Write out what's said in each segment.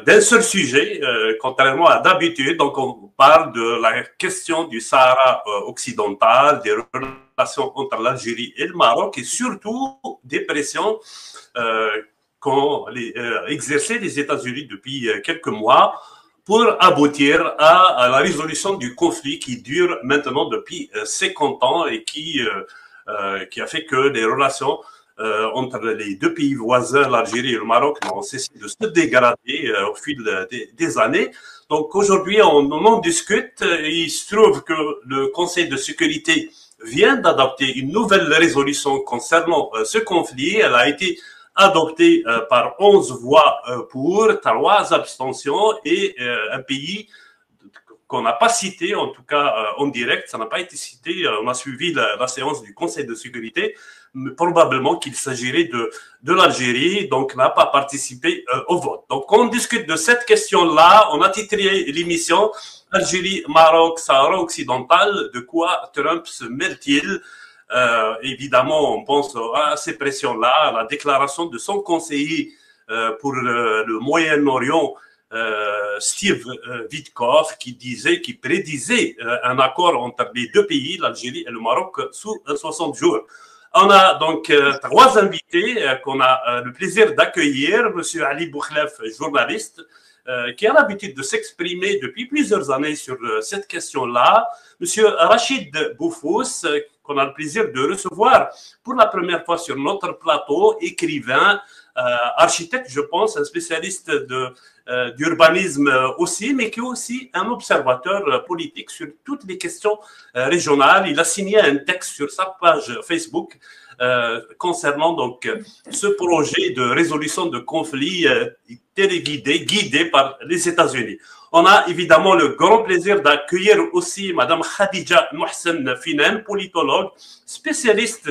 d'un seul sujet, contrairement à d'habitude. Donc, on parle de la question du Sahara occidental, des relations entre l'Algérie et le Maroc, et surtout des pressions euh, qu'ont exercées les États-Unis depuis quelques mois pour aboutir à la résolution du conflit qui dure maintenant depuis 50 ans et qui a fait que les relations entre les deux pays voisins, l'Algérie et le Maroc, n'ont cessé de se dégrader au fil des années. Donc aujourd'hui, on en discute. Il se trouve que le Conseil de sécurité vient d'adopter une nouvelle résolution concernant ce conflit. Elle a été adoptée par 11 voix pour, 3 abstentions et un pays qu'on n'a pas cité, en tout cas en direct, ça n'a pas été cité. On a suivi la séance du Conseil de sécurité, mais probablement qu'il s'agirait de l'Algérie, donc n'a pas participé au vote. Donc on discute de cette question-là. On a titré l'émission Algérie, Maroc, Sahara occidental. De quoi Trump se mêle-t-il? Évidemment, on pense à ces pressions-là, à la déclaration de son conseiller pour le Moyen-Orient, Steve Witkoff, qui prédisait un accord entre les deux pays, l'Algérie et le Maroc, sous 60 jours. On a donc 3 invités qu'on a le plaisir d'accueillir. Monsieur Ali Boukhlef, journaliste, qui a l'habitude de s'exprimer depuis plusieurs années sur cette question-là. Monsieur Rachid Boufous, qu'on a le plaisir de recevoir pour la première fois sur notre plateau, écrivain, architecte, je pense, un spécialiste d'urbanisme aussi, mais qui est aussi un observateur politique sur toutes les questions régionales. Il a signé un texte sur sa page Facebook concernant donc ce projet de résolution de conflit guidé par les États-Unis. On a évidemment le grand plaisir d'accueillir aussi Madame Khadija Mohsen Finan, politologue, spécialiste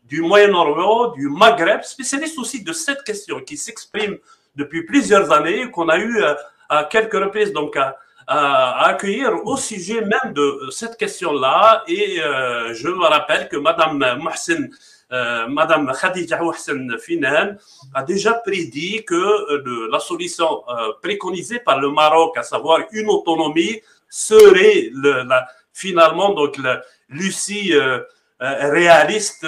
du Moyen-Orient, du Maghreb, spécialiste aussi de cette question qui s'exprime depuis plusieurs années, qu'on a eu à quelques reprises donc à accueillir au sujet même de cette question-là. Et je me rappelle que Madame Khadija Mohsen Finan a déjà prédit que la solution préconisée par le Maroc, à savoir une autonomie, serait finalement donc l'issue réaliste,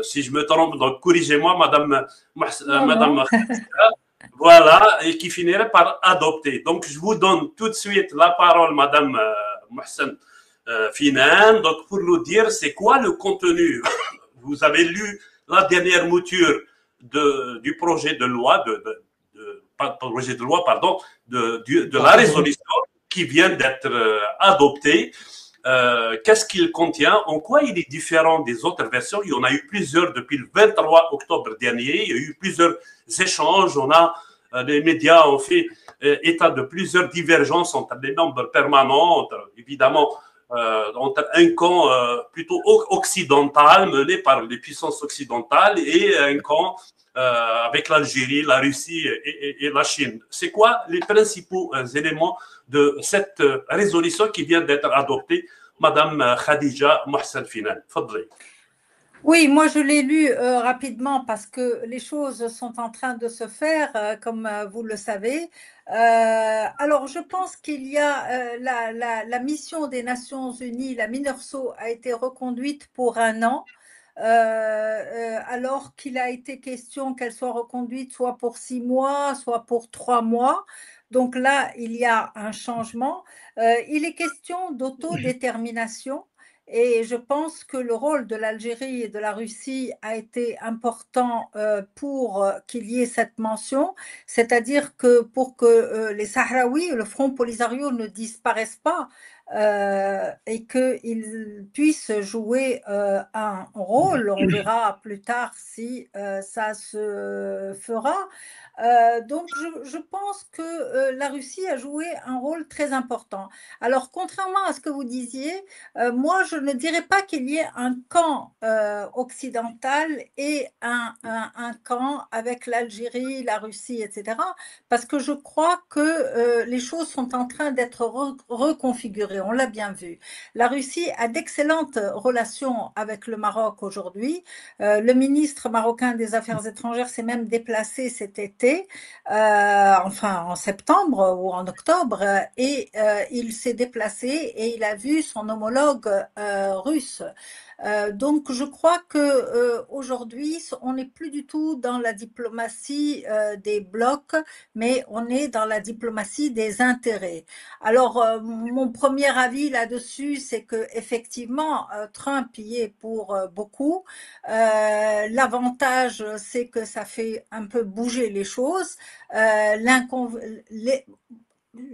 si je me trompe, donc corrigez-moi, Madame voilà, et qui finirait par adopter. Donc, je vous donne tout de suite la parole, Madame Mohsen Finan, donc pour nous dire c'est quoi le contenu. Vous avez lu la dernière mouture du projet de loi, pas projet de loi, pardon, de la résolution qui vient d'être adoptée. Qu'est-ce qu'il contient? En quoi il est différent des autres versions? Il y en a eu plusieurs depuis le 23 octobre dernier. Il y a eu plusieurs échanges. Les médias ont fait état de plusieurs divergences entre les membres permanents, évidemment, entre un camp plutôt occidental mené par les puissances occidentales et un camp avec l'Algérie, la Russie et la Chine. C'est quoi les principaux éléments de cette résolution qui vient d'être adoptée, Madame Khadija Mohsen Finan? Fadli. Oui, moi je l'ai lu rapidement parce que les choses sont en train de se faire, comme vous le savez. Alors je pense qu'il y a la mission des Nations Unies, la MINURSO, a été reconduite pour 1 an. Alors qu'il a été question qu'elle soit reconduite soit pour 6 mois, soit pour 3 mois. Donc là, il y a un changement. Il est question d'autodétermination. Et je pense que le rôle de l'Algérie et de la Russie a été important pour qu'il y ait cette mention, c'est-à-dire que pour que les Sahraouis, le Front Polisario ne disparaissent pas et qu'ils puissent jouer un rôle. On verra plus tard si ça se fera. Donc je pense que la Russie a joué un rôle très important. Alors contrairement à ce que vous disiez, moi je ne dirais pas qu'il y ait un camp occidental et un camp avec l'Algérie, la Russie, etc. Parce que je crois que les choses sont en train d'être reconfigurées. intérêts, on l'a bien vu. La Russie a d'excellentes relations avec le Maroc aujourd'hui. Le ministre marocain des Affaires étrangères s'est même déplacé cet été, enfin en septembre ou en octobre, et il s'est déplacé et il a vu son homologue russe. Donc je crois que aujourd'hui on n'est plus du tout dans la diplomatie des blocs, mais on est dans la diplomatie des intérêts. Alors mon premier avis là-dessus, c'est que effectivement Trump y est pour beaucoup. L'avantage, c'est que ça fait un peu bouger les choses.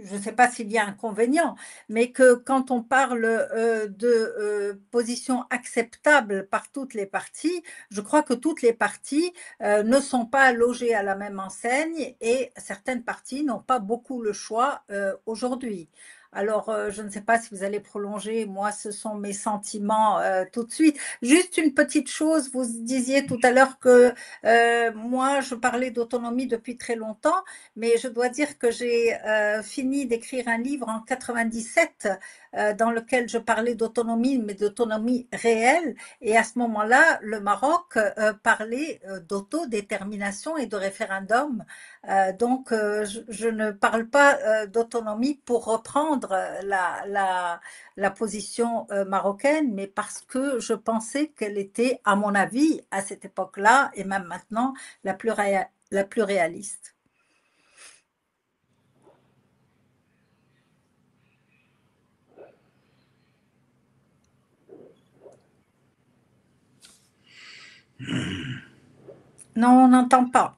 Je ne sais pas s'il y a inconvénient, mais que quand on parle de position acceptable par toutes les parties, je crois que toutes les parties ne sont pas logées à la même enseigne et certaines parties n'ont pas beaucoup le choix aujourd'hui. Alors, je ne sais pas si vous allez prolonger, moi, ce sont mes sentiments tout de suite. Juste une petite chose, vous disiez tout à l'heure que moi, je parlais d'autonomie depuis très longtemps, mais je dois dire que j'ai fini d'écrire un livre en 97 dans lequel je parlais d'autonomie, mais d'autonomie réelle. Et à ce moment-là, le Maroc parlait d'autodétermination et de référendum. Donc, je ne parle pas d'autonomie pour reprendre la position marocaine, mais parce que je pensais qu'elle était, à mon avis, à cette époque-là, et même maintenant, la plus réaliste. Non, on n'entend pas.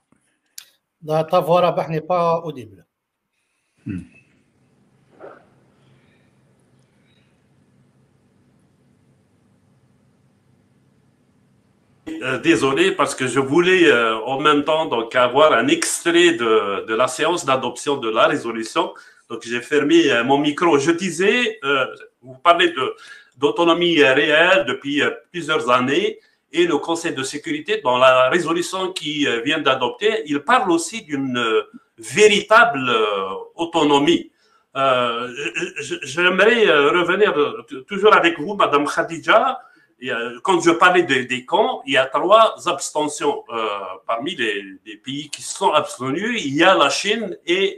Ta voix n'est pas audible. Désolé parce que je voulais en même temps donc avoir un extrait de la séance d'adoption de la résolution. Donc j'ai fermé mon micro. Je disais, vous parlez d'autonomie réelle depuis plusieurs années et le Conseil de sécurité dans la résolution qui vient d'adopter, il parle aussi d'une véritable autonomie. J'aimerais revenir toujours avec vous, Madame Khadija. Quand je parlais des camps, il y a 3 abstentions parmi les pays qui se sont abstenus. Il y a la Chine et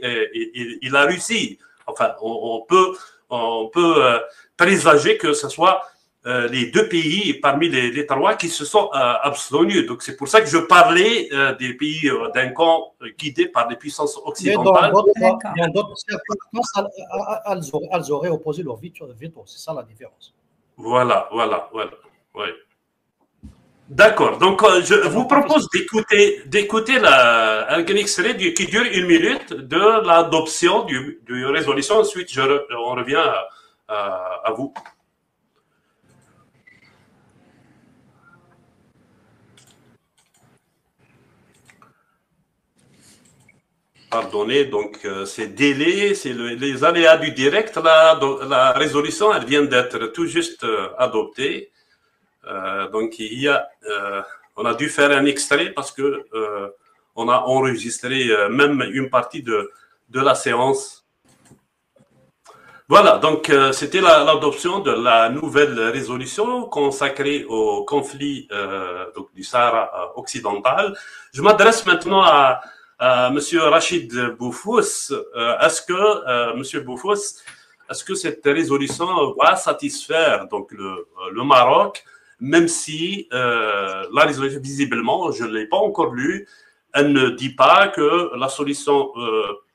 la Russie. Enfin, on peut présager que ce soit les 2 pays parmi les 3 qui se sont abstenus. Donc c'est pour ça que je parlais des pays d'un camp guidé par les puissances occidentales. Il y a d'autres circonstances, elles auraient opposé leur veto. C'est ça la différence. Voilà. Oui. D'accord. Donc, je vous propose d'écouter un extrait qui dure 1 minute de l'adoption du résolution. Ensuite, on revient à vous. Pardonnez, donc ces délais, c'est les aléas du direct. La résolution, elle vient d'être tout juste adoptée. Donc on a dû faire un extrait parce que on a enregistré même une partie de la séance. Voilà, donc c'était l'adoption de la nouvelle résolution consacrée au conflit donc, du Sahara occidental. Je m'adresse maintenant à Monsieur Rachid Boufous. Est-ce que Monsieur Boufous, est-ce que cette résolution va satisfaire donc le Maroc? Même si la résolution, visiblement, je ne l'ai pas encore lue, elle ne dit pas que la solution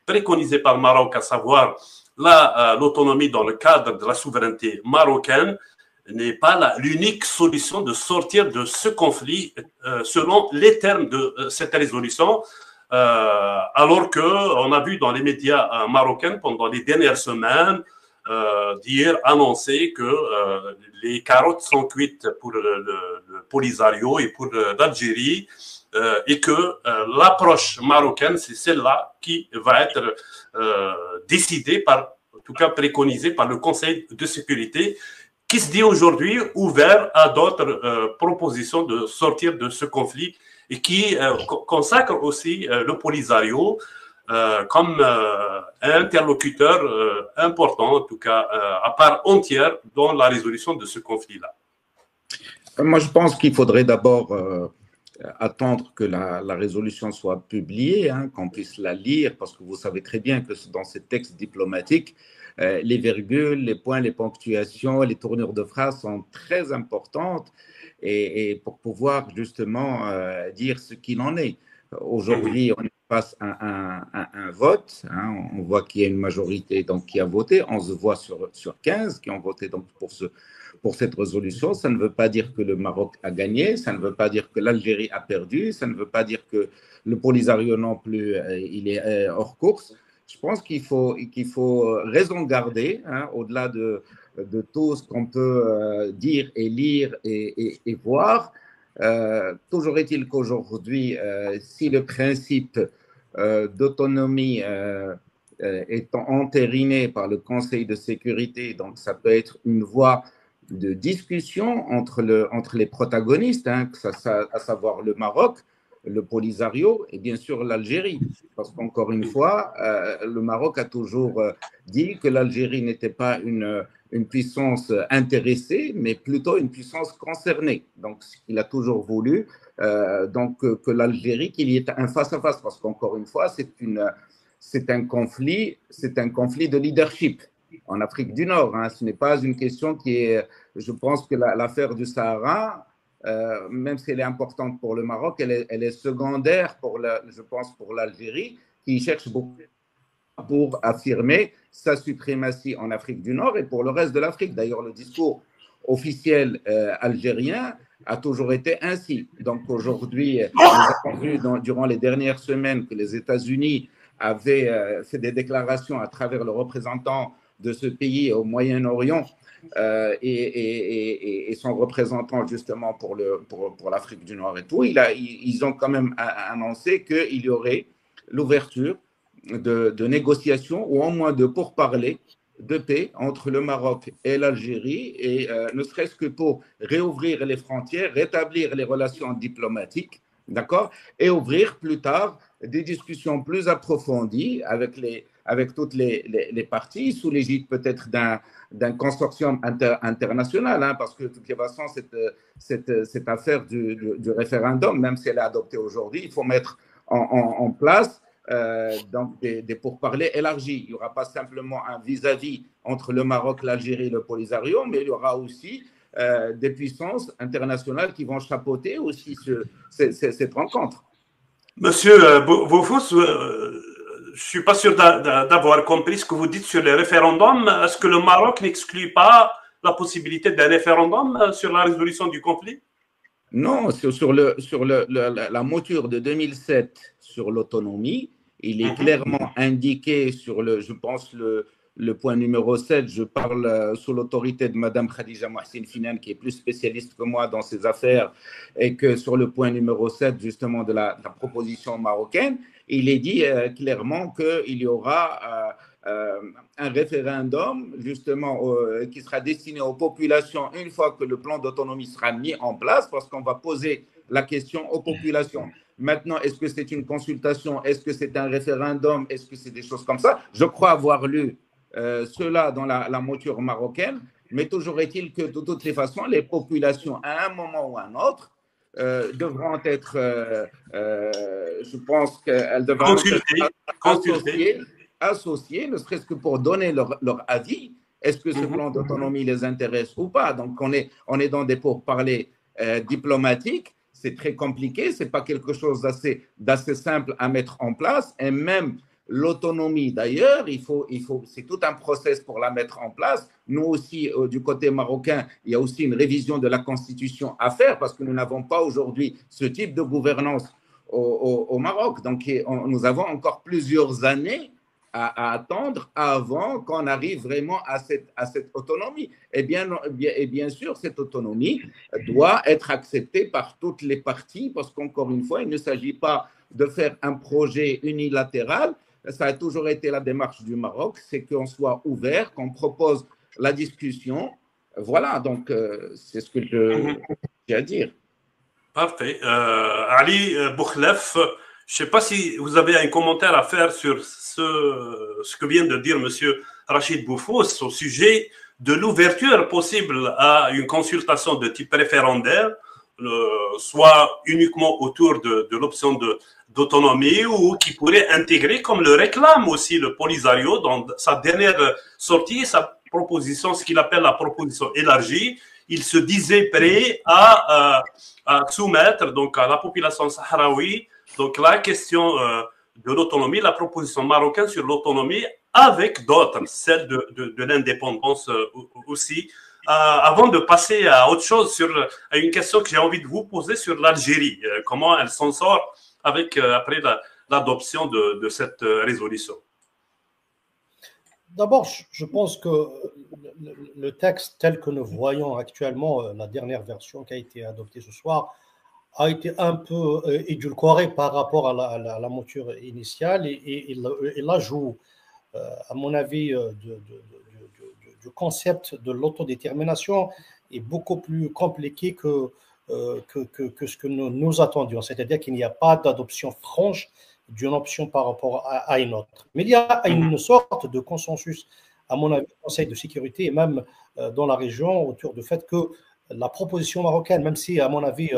préconisée par le Maroc, à savoir l'autonomie dans le cadre de la souveraineté marocaine, n'est pas l'unique solution de sortir de ce conflit selon les termes de cette résolution, alors qu'on a vu dans les médias marocains pendant les dernières semaines dire, annoncer que les carottes sont cuites pour le Polisario et pour l'Algérie et que l'approche marocaine, c'est celle-là qui va être décidée en tout cas préconisée par le Conseil de sécurité, qui se dit aujourd'hui ouvert à d'autres propositions de sortir de ce conflit et qui consacre aussi le Polisario comme interlocuteur important, en tout cas à part entière, dans la résolution de ce conflit-là. Moi, je pense qu'il faudrait d'abord attendre que la résolution soit publiée, hein, qu'on puisse la lire, parce que vous savez très bien que dans ces textes diplomatiques, les virgules, les points, les ponctuations, les tournures de phrases sont très importantes et pour pouvoir justement dire ce qu'il en est. Aujourd'hui, on passe à un vote, hein, on voit qu'il y a une majorité donc, qui a voté, 11 voix sur 15 qui ont voté donc, pour cette résolution. Ça ne veut pas dire que le Maroc a gagné, ça ne veut pas dire que l'Algérie a perdu, ça ne veut pas dire que le Polisario non plus, il est hors course. Je pense qu'il faut raison garder, hein, au-delà de tout ce qu'on peut dire et lire et voir. Toujours est-il qu'aujourd'hui, si le principe d'autonomie est entériné par le Conseil de sécurité, donc ça peut être une voie de discussion entre les protagonistes, hein, à savoir le Maroc, le Polisario et bien sûr l'Algérie. Parce qu'encore une fois, le Maroc a toujours dit que l'Algérie n'était pas une puissance intéressée, mais plutôt une puissance concernée. Donc, il a toujours voulu que l'Algérie, qu'il y ait un face-à-face, parce qu'encore une fois, c'est un conflit de leadership en Afrique du Nord. Hein. Ce n'est pas une question qui est, je pense que l'affaire du Sahara, même si elle est importante pour le Maroc, elle est secondaire, je pense, pour l'Algérie, qui cherche beaucoup pour affirmer sa suprématie en Afrique du Nord et pour le reste de l'Afrique. D'ailleurs, le discours officiel algérien a toujours été ainsi. Donc aujourd'hui, nous avons vu durant les dernières semaines que les États-Unis avaient fait des déclarations à travers le représentant de ce pays au Moyen-Orient et son représentant justement pour l'Afrique du Nord et tout. Ils ont quand même annoncé qu'il y aurait l'ouverture de négociations ou au moins de pourparlers de paix entre le Maroc et l'Algérie, et ne serait-ce que pour réouvrir les frontières, rétablir les relations diplomatiques, d'accord, et ouvrir plus tard des discussions plus approfondies avec toutes les parties, sous l'égide peut-être d'un consortium international, hein, parce que de toutes les façons, cette affaire du référendum, même si elle est adoptée aujourd'hui, il faut mettre en place donc des pourparlers élargis. Il n'y aura pas simplement un vis-à-vis entre le Maroc, l'Algérie et le Polisario, mais il y aura aussi des puissances internationales qui vont chapeauter aussi cette rencontre. Monsieur Boufous, je ne suis pas sûr d'avoir compris ce que vous dites sur les référendums. Est-ce que le Maroc n'exclut pas la possibilité d'un référendum sur la résolution du conflit? Non, sur la mouture de 2007 sur l'autonomie, il est clairement indiqué je pense, le point numéro 7, je parle sous l'autorité de Mme Khadija Mohsin Finan, qui est plus spécialiste que moi dans ces affaires, et que sur le point numéro 7, justement, de la proposition marocaine, il est dit clairement qu'il y aura un référendum, justement, qui sera destiné aux populations une fois que le plan d'autonomie sera mis en place, parce qu'on va poser la question aux populations. Maintenant, est-ce que c'est une consultation? Est-ce que c'est un référendum? Est-ce que c'est des choses comme ça? Je crois avoir lu cela dans la mouture marocaine, mais toujours est-il que de toutes les façons, les populations, à un moment ou à un autre, devront être, je pense qu'elles devront être associées, ne serait-ce que pour donner leur avis. Est-ce que ce plan d'autonomie les intéresse ou pas? Donc, on est dans des pourparlers diplomatiques. C'est très compliqué, ce n'est pas quelque chose d'assez simple à mettre en place. Et même l'autonomie, d'ailleurs, c'est tout un process pour la mettre en place. Nous aussi, du côté marocain, il y a aussi une révision de la Constitution à faire parce que nous n'avons pas aujourd'hui ce type de gouvernance au Maroc. Donc, nous avons encore plusieurs années à attendre avant qu'on arrive vraiment à cette autonomie. Et bien sûr, cette autonomie doit être acceptée par toutes les parties parce qu'encore une fois, il ne s'agit pas de faire un projet unilatéral. Ça a toujours été la démarche du Maroc, c'est qu'on soit ouvert, qu'on propose la discussion. Voilà, donc c'est ce que j'ai à dire. Parfait. Ali Boukhlef, Je ne sais pas si vous avez un commentaire à faire sur ce que vient de dire M. Rachid Boufous au sujet de l'ouverture possible à une consultation de type référendaire, soit uniquement autour de l'option d'autonomie ou qui pourrait intégrer, comme le réclame aussi le Polisario dans sa dernière sortie, sa proposition, ce qu'il appelle la proposition élargie. Il se disait prêt à soumettre donc à la population sahraoui donc la question de l'autonomie, la proposition marocaine sur l'autonomie avec d'autres, celle de l'indépendance aussi. Avant de passer à autre chose, à une question que j'ai envie de vous poser sur l'Algérie, comment elle s'en sort après l'adoption de cette résolution. D'abord, je pense que le texte tel que nous voyons actuellement, la dernière version qui a été adoptée ce soir, a été un peu édulcoré par rapport à la mouture initiale et l'ajout, à mon avis, du concept de l'autodétermination est beaucoup plus compliqué que ce que nous attendions. C'est-à-dire qu'il n'y a pas d'adoption franche d'une option par rapport à une autre. Mais il y a une sorte de consensus, à mon avis, au Conseil de sécurité et même dans la région autour du fait que la proposition marocaine, même si, à mon avis,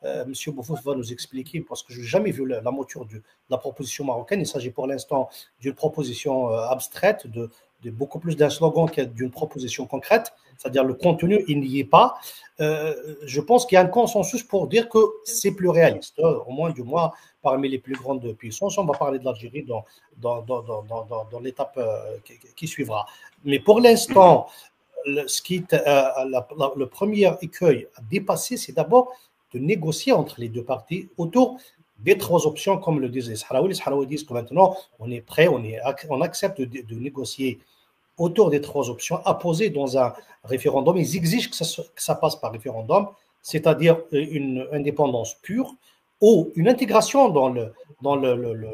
M. Boufous va nous expliquer, parce que je n'ai jamais vu la mouture de la proposition marocaine. Il s'agit pour l'instant d'une proposition abstraite, de beaucoup plus d'un slogan que d'une proposition concrète, c'est-à-dire le contenu, il n'y est pas. Je pense qu'il y a un consensus pour dire que c'est plus réaliste, au moins du moins parmi les plus grandes puissances. On va parler de l'Algérie dans l'étape qui suivra. Mais pour l'instant, le premier écueil à dépasser, c'est d'abord de négocier entre les deux parties autour des trois options, comme le disaient les Sahraouis. Les Sahraouis disent que maintenant, on est prêt, on accepte de négocier autour des trois options apposées dans un référendum. Ils exigent que ça passe par référendum, c'est-à-dire une indépendance pure ou une intégration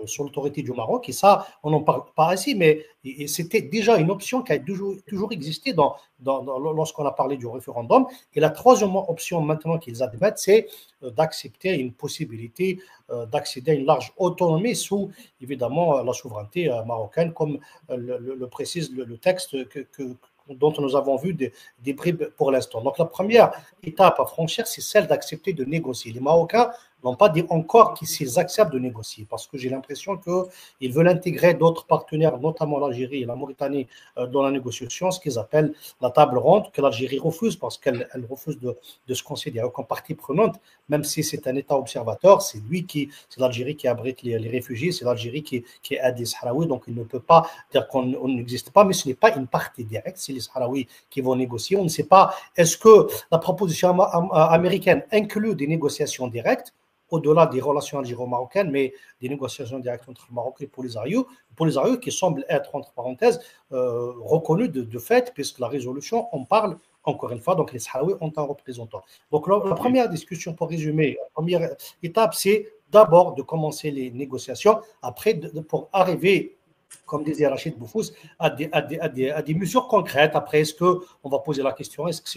sur l'autorité du Maroc. Et ça, on n'en parle pas ici, mais c'était déjà une option qui a toujours existé lorsqu'on a parlé du référendum. Et la troisième option maintenant qu'ils admettent, c'est d'accepter une possibilité d'accéder à une large autonomie sous, évidemment, la souveraineté marocaine, comme le précise le texte dont nous avons vu des bribes pour l'instant. Donc la première étape à franchir, c'est celle d'accepter de négocier. Les Marocains n'ont pas dit encore qu'ils acceptent de négocier, parce que j'ai l'impression qu'ils veulent intégrer d'autres partenaires, notamment l'Algérie et la Mauritanie, dans la négociation, ce qu'ils appellent la table ronde, que l'Algérie refuse, parce qu'elle refuse de se considérer comme partie prenante, même si c'est un État observateur. C'est l'Algérie qui abrite les réfugiés, c'est l'Algérie qui aide les Sahraouis, donc il ne peut pas dire qu'on n'existe pas, mais ce n'est pas une partie directe, c'est les Sahraouis qui vont négocier. On ne sait pas, est-ce que la proposition américaine inclut des négociations directes, au-delà des relations algéro-marocaines, mais des négociations directes entre le Maroc et le Polisario qui semble être, entre parenthèses, reconnu de fait, puisque la résolution en parle encore une fois, donc les Sahraouis ont un représentant. Donc la première discussion, pour résumer, la première étape, c'est d'abord de commencer les négociations, après pour arriver, comme disait Rachid Boufous, à des mesures concrètes. Après, est-ce qu'on va poser la question, est-ce que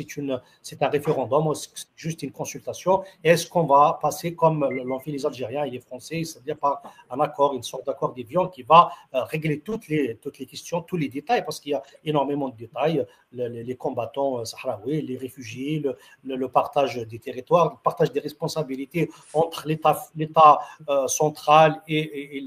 c'est un référendum, est-ce que c'est juste une consultation, est-ce qu'on va passer comme l'ont fait les Algériens et les Français, c'est-à-dire par un accord, une sorte d'accord d'évian qui va régler toutes les questions, tous les détails, parce qu'il y a énormément de détails, les combattants sahraouis, les réfugiés, le partage des territoires, le partage des responsabilités entre l'État central et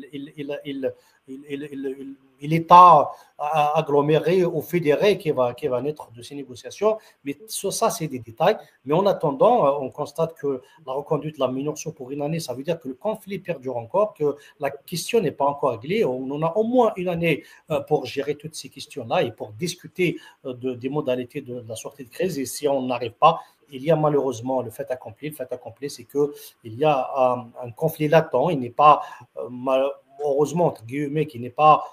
l'État aggloméré ou fédéré qui va naître de ces négociations. Mais ça, c'est des détails. Mais en attendant, on constate que la reconduite de la MINURSO pour une année, ça veut dire que le conflit perdure encore, que la question n'est pas encore réglée. On en a au moins une année pour gérer toutes ces questions-là et pour discuter des modalités de la sortie de crise. Et si on n'arrive pas, il y a malheureusement le fait accompli. Le fait accompli, c'est qu'il y a un conflit latent. Il n'est pas heureusement, entre guillemets, qui n'est pas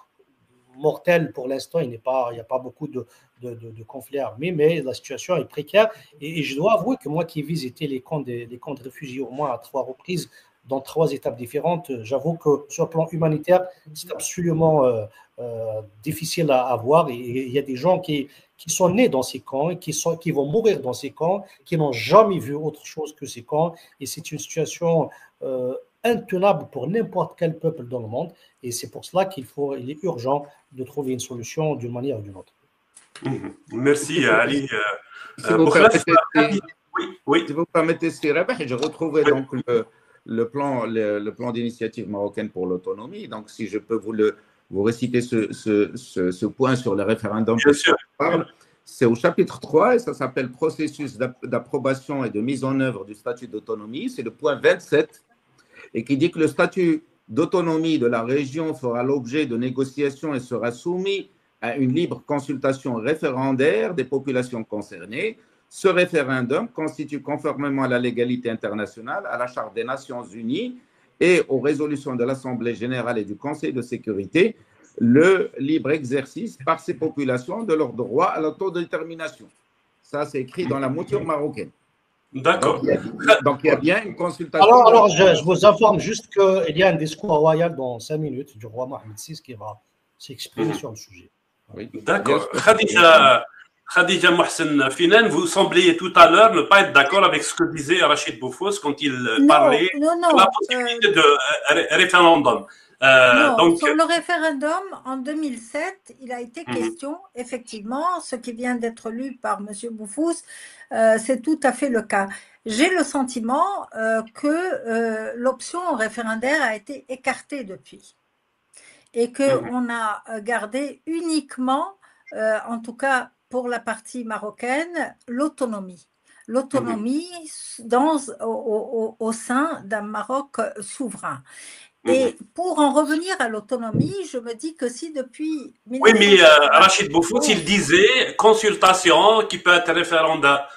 mortel pour l'instant, il n'y a pas beaucoup de conflits armés, mais la situation est précaire. Et je dois avouer que moi qui ai visité les camps de réfugiés au moins à 3 reprises, dans 3 étapes différentes, j'avoue que sur le plan humanitaire, c'est absolument difficile à voir. Et il y a des gens qui sont nés dans ces camps, et qui vont mourir dans ces camps, qui n'ont jamais vu autre chose que ces camps. Et c'est une situation intenable pour n'importe quel peuple dans le monde. Et c'est pour cela il est urgent de trouver une solution d'une manière ou d'une autre. Merci, Ali. Si vous permettez, oui. Si vous permettez, j'ai retrouvé donc le plan d'initiative marocaine pour l'autonomie. Donc, si je peux vous réciter ce point sur le référendum. Bien sûr. C'est au chapitre 3 et ça s'appelle Processus d'approbation et de mise en œuvre du statut d'autonomie. C'est le point 27 et qui dit que le statut d'autonomie de la région fera l'objet de négociations et sera soumis à une libre consultation référendaire des populations concernées. Ce référendum constitue, conformément à la légalité internationale, à la Charte des Nations Unies et aux résolutions de l'Assemblée générale et du Conseil de sécurité, le libre exercice par ces populations de leur droit à l'autodétermination. Ça, c'est écrit dans la mouture marocaine. D'accord. Donc, il y a bien une consultation. Alors je vous informe juste qu'il y a un discours royal dans 5 minutes du roi Mohamed VI qui va s'exprimer sur le sujet. Oui. D'accord. Khadija Mohsen Finan, vous sembliez tout à l'heure ne pas être d'accord avec ce que disait Rachid Boufous quand il parlait de la possibilité de référendum. Donc, sur le référendum, en 2007, il a été question, effectivement, ce qui vient d'être lu par M. Boufous, c'est tout à fait le cas. J'ai le sentiment que l'option référendaire a été écartée depuis et qu'on a gardé uniquement, en tout cas pour la partie marocaine, l'autonomie. L'autonomie au sein d'un Maroc souverain. Et pour en revenir à l'autonomie, je me dis que si depuis… Oui, mais Rachid Boufous, il disait consultation qui peut être référendaire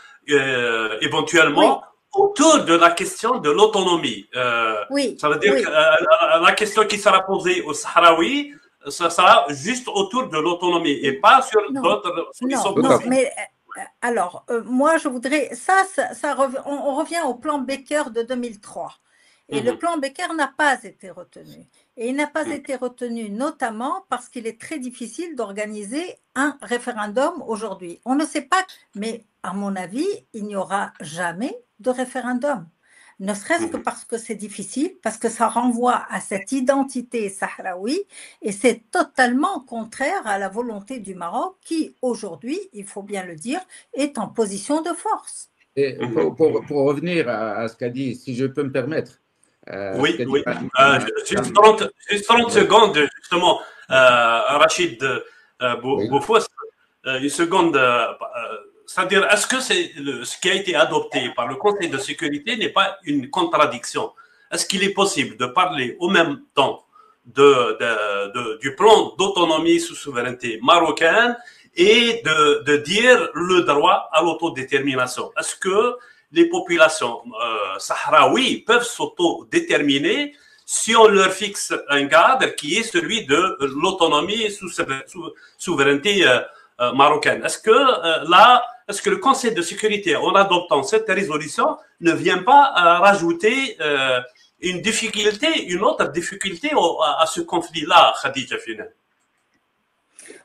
éventuellement autour de la question de l'autonomie. Ça veut dire que la question qui sera posée aux Sahraouis, ça sera juste autour de l'autonomie et pas sur d'autres solutions possibles. Mais alors, moi, je voudrais… on revient au plan Becker de 2003. Et le plan Becker n'a pas été retenu. Et il n'a pas été retenu notamment parce qu'il est très difficile d'organiser un référendum aujourd'hui. On ne sait pas, mais à mon avis, il n'y aura jamais de référendum. Ne serait-ce que parce que c'est difficile, parce que ça renvoie à cette identité sahraoui et c'est totalement contraire à la volonté du Maroc qui, aujourd'hui, il faut bien le dire, est en position de force. Et pour revenir à ce qu'a dit, si je peux me permettre, oui. Juste 30 secondes, justement, Rachid Boufous, une seconde. C'est-à-dire, est-ce que ce qui a été adopté par le Conseil de sécurité n'est pas une contradiction? Est-ce qu'il est possible de parler au même temps du plan d'autonomie sous souveraineté marocaine et de dire le droit à l'autodétermination? Est-ce que les populations sahraouies peuvent s'autodéterminer si on leur fixe un cadre qui est celui de l'autonomie sous souveraineté marocaine? Est-ce que le Conseil de sécurité, en adoptant cette résolution, ne vient pas rajouter une autre difficulté à ce conflit-là, Khadija Finan?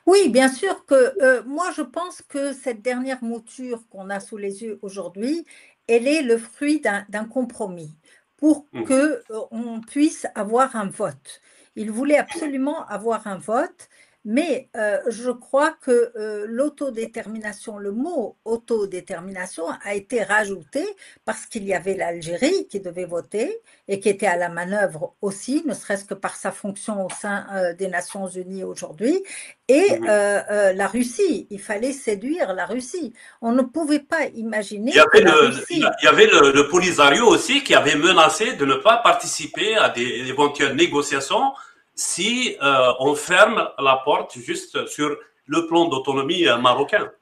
Oui, bien sûr que moi je pense que cette dernière mouture qu'on a sous les yeux aujourd'hui, elle est le fruit d'un compromis pour qu'on puisse avoir un vote. Il voulait absolument avoir un vote, mais je crois que l'autodétermination, le mot autodétermination a été rajouté parce qu'il y avait l'Algérie qui devait voter et qui était à la manœuvre aussi, ne serait-ce que par sa fonction au sein des Nations Unies aujourd'hui, et la Russie. Il fallait séduire la Russie. On ne pouvait pas imaginer… Il y avait le Polisario aussi qui avait menacé de ne pas participer à des éventuelles négociations si on ferme la porte juste sur le plan d'autonomie marocain.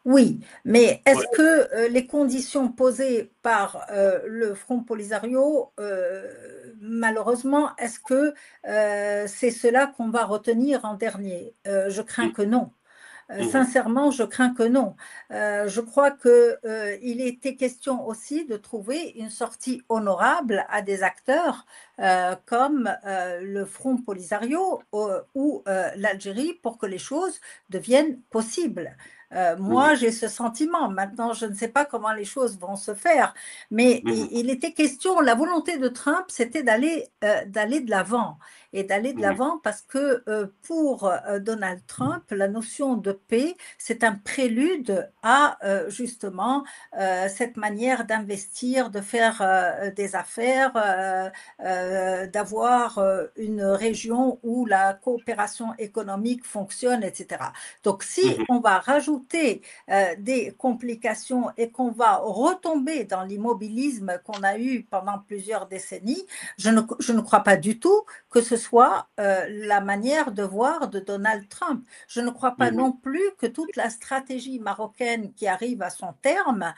Oui, mais est-ce que les conditions posées par le Front Polisario, malheureusement, est-ce que c'est cela qu'on va retenir en dernier? Je crains que non. Sincèrement, je crains que non. Je crois qu'il était question aussi de trouver une sortie honorable à des acteurs comme le Front Polisario ou l'Algérie pour que les choses deviennent possibles. Moi, j'ai ce sentiment. Maintenant, je ne sais pas comment les choses vont se faire, mais il était question, la volonté de Trump, c'était d'aller de l'avant. Et d'aller de l'avant parce que pour Donald Trump, la notion de paix, c'est un prélude à justement cette manière d'investir, de faire des affaires, d'avoir une région où la coopération économique fonctionne, etc. Donc, si on va rajouter des complications et qu'on va retomber dans l'immobilisme qu'on a eu pendant plusieurs décennies, je ne crois pas du tout que ce soit la manière de voir de Donald Trump. Je ne crois pas non plus que toute la stratégie marocaine qui arrive à son terme,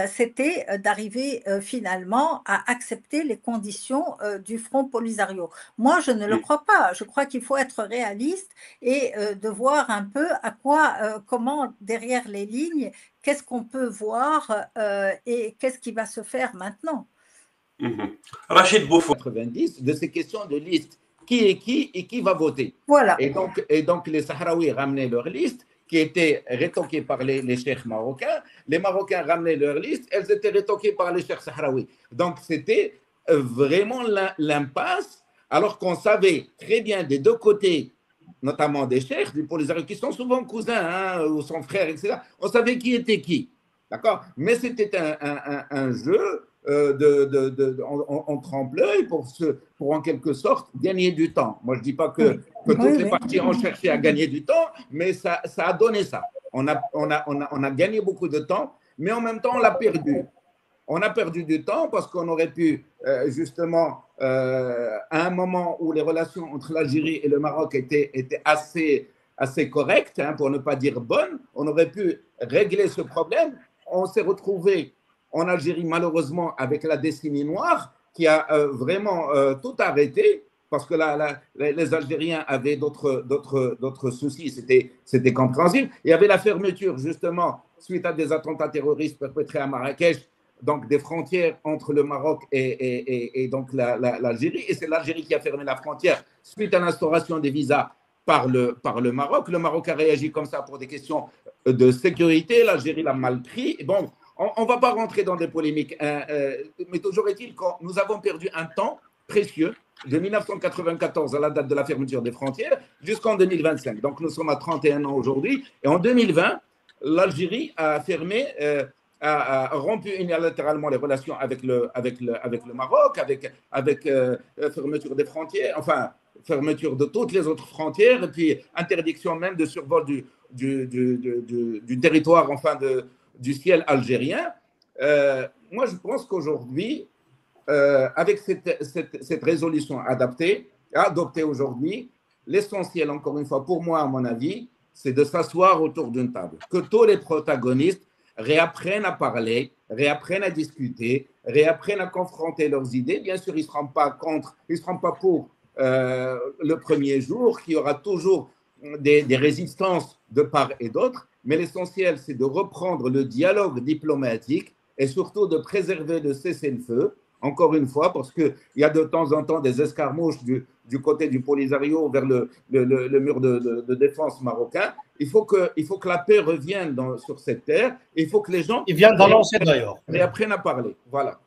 c'était d'arriver finalement à accepter les conditions du Front Polisario. Moi, je ne le crois pas. Je crois qu'il faut être réaliste et de voir un peu à quoi, comment derrière les lignes, qu'est-ce qu'on peut voir et qu'est-ce qui va se faire maintenant. Rachid Boufour. 90 de ces questions de liste. Qui est qui et qui va voter. Voilà. Et donc les Sahraouis ramenaient leur liste qui était rétoquée par les cheikhs marocains. Les Marocains ramenaient leur liste, elles étaient rétoquées par les cheikhs sahraouis. Donc c'était vraiment l'impasse, alors qu'on savait très bien des deux côtés, notamment des cheikhs, des Polisario, qui sont souvent cousins ou son frère, etc. On savait qui était qui. D'accord. Mais c'était un jeu en trempe-l'œil pour en quelque sorte gagner du temps. Moi, je ne dis pas que toutes les parties ont cherché à gagner du temps, mais ça a donné ça. On a gagné beaucoup de temps, mais en même temps, on l'a perdu. On a perdu du temps parce qu'on aurait pu, justement, à un moment où les relations entre l'Algérie et le Maroc étaient assez correctes, pour ne pas dire bonnes, on aurait pu régler ce problème. On s'est retrouvé en Algérie, malheureusement, avec la décennie noire qui a vraiment tout arrêté parce que les Algériens avaient d'autres soucis, c'était compréhensible. Il y avait la fermeture, justement, suite à des attentats terroristes perpétrés à Marrakech, donc des frontières entre le Maroc et donc l'Algérie. Et c'est l'Algérie qui a fermé la frontière suite à l'instauration des visas par le Maroc. Le Maroc a réagi comme ça pour des questions de sécurité. L'Algérie l'a mal pris. Bon, on ne va pas rentrer dans des polémiques, mais toujours est-il que nous avons perdu un temps précieux de 1994 à la date de la fermeture des frontières jusqu'en 2025. Donc nous sommes à 31 ans aujourd'hui. Et en 2020, l'Algérie a fermé, a rompu unilatéralement les relations avec le Maroc, avec fermeture des frontières, enfin fermeture de toutes les autres frontières, et puis interdiction même de survol du territoire, enfin du ciel algérien. Moi, je pense qu'aujourd'hui, avec cette résolution adoptée aujourd'hui, l'essentiel, encore une fois, pour moi, à mon avis, c'est de s'asseoir autour d'une table. Que tous les protagonistes réapprennent à parler, réapprennent à discuter, réapprennent à confronter leurs idées. Bien sûr, ils ne seront pas contre, ils ne seront pas pour le premier jour, qu'il y aura toujours des résistances de part et d'autre, mais l'essentiel, c'est de reprendre le dialogue diplomatique et surtout de préserver le cessez-le-feu, encore une fois, parce qu'il y a de temps en temps des escarmouches du côté du Polisario vers le mur de défense marocain. Il faut que la paix revienne sur cette terre. Il faut que les gens réapprennent à parler. Voilà.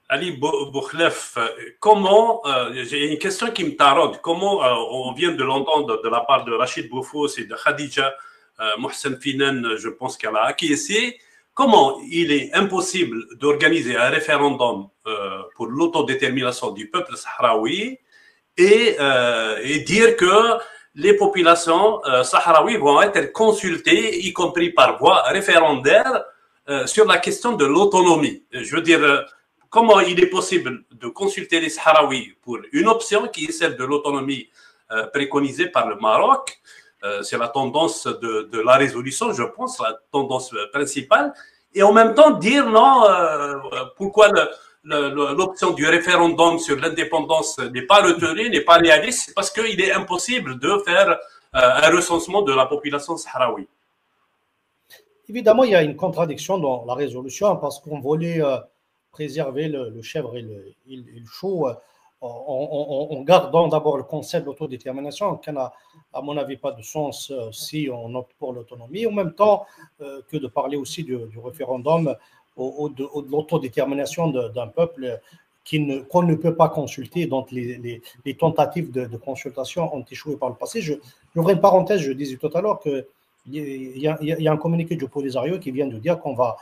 Ali Boukhlef, comment, j'ai une question qui me taraude, comment on vient de l'entendre de la part de Rachid Boufous et de Khadija Mohsen Finan, je pense qu'elle a acquiescé, comment il est impossible d'organiser un référendum pour l'autodétermination du peuple sahraoui et dire que les populations sahraouies vont être consultées, y compris par voie référendaire, sur la question de l'autonomie. Je veux dire, comment il est possible de consulter les Sahraouis pour une option qui est celle de l'autonomie préconisée par le Maroc. C'est la tendance de la résolution, je pense, la tendance principale. Et en même temps, dire non, pourquoi l'option du référendum sur l'indépendance n'est pas retenue, n'est pas réaliste, c'est parce qu'il est impossible de faire un recensement de la population sahraoui. Évidemment, il y a une contradiction dans la résolution parce qu'on voulait préserver le chèvre et le chou en gardant d'abord le concept d'autodétermination, qui n'a, à mon avis, pas de sens si on opte pour l'autonomie, en même temps que de parler aussi du référendum ou de l'autodétermination d'un peuple qu'on ne peut pas consulter, donc les tentatives de consultation ont échoué par le passé. J'ouvre une parenthèse, je disais tout à l'heure qu'il y a un communiqué du Polisario qui vient de dire qu'on va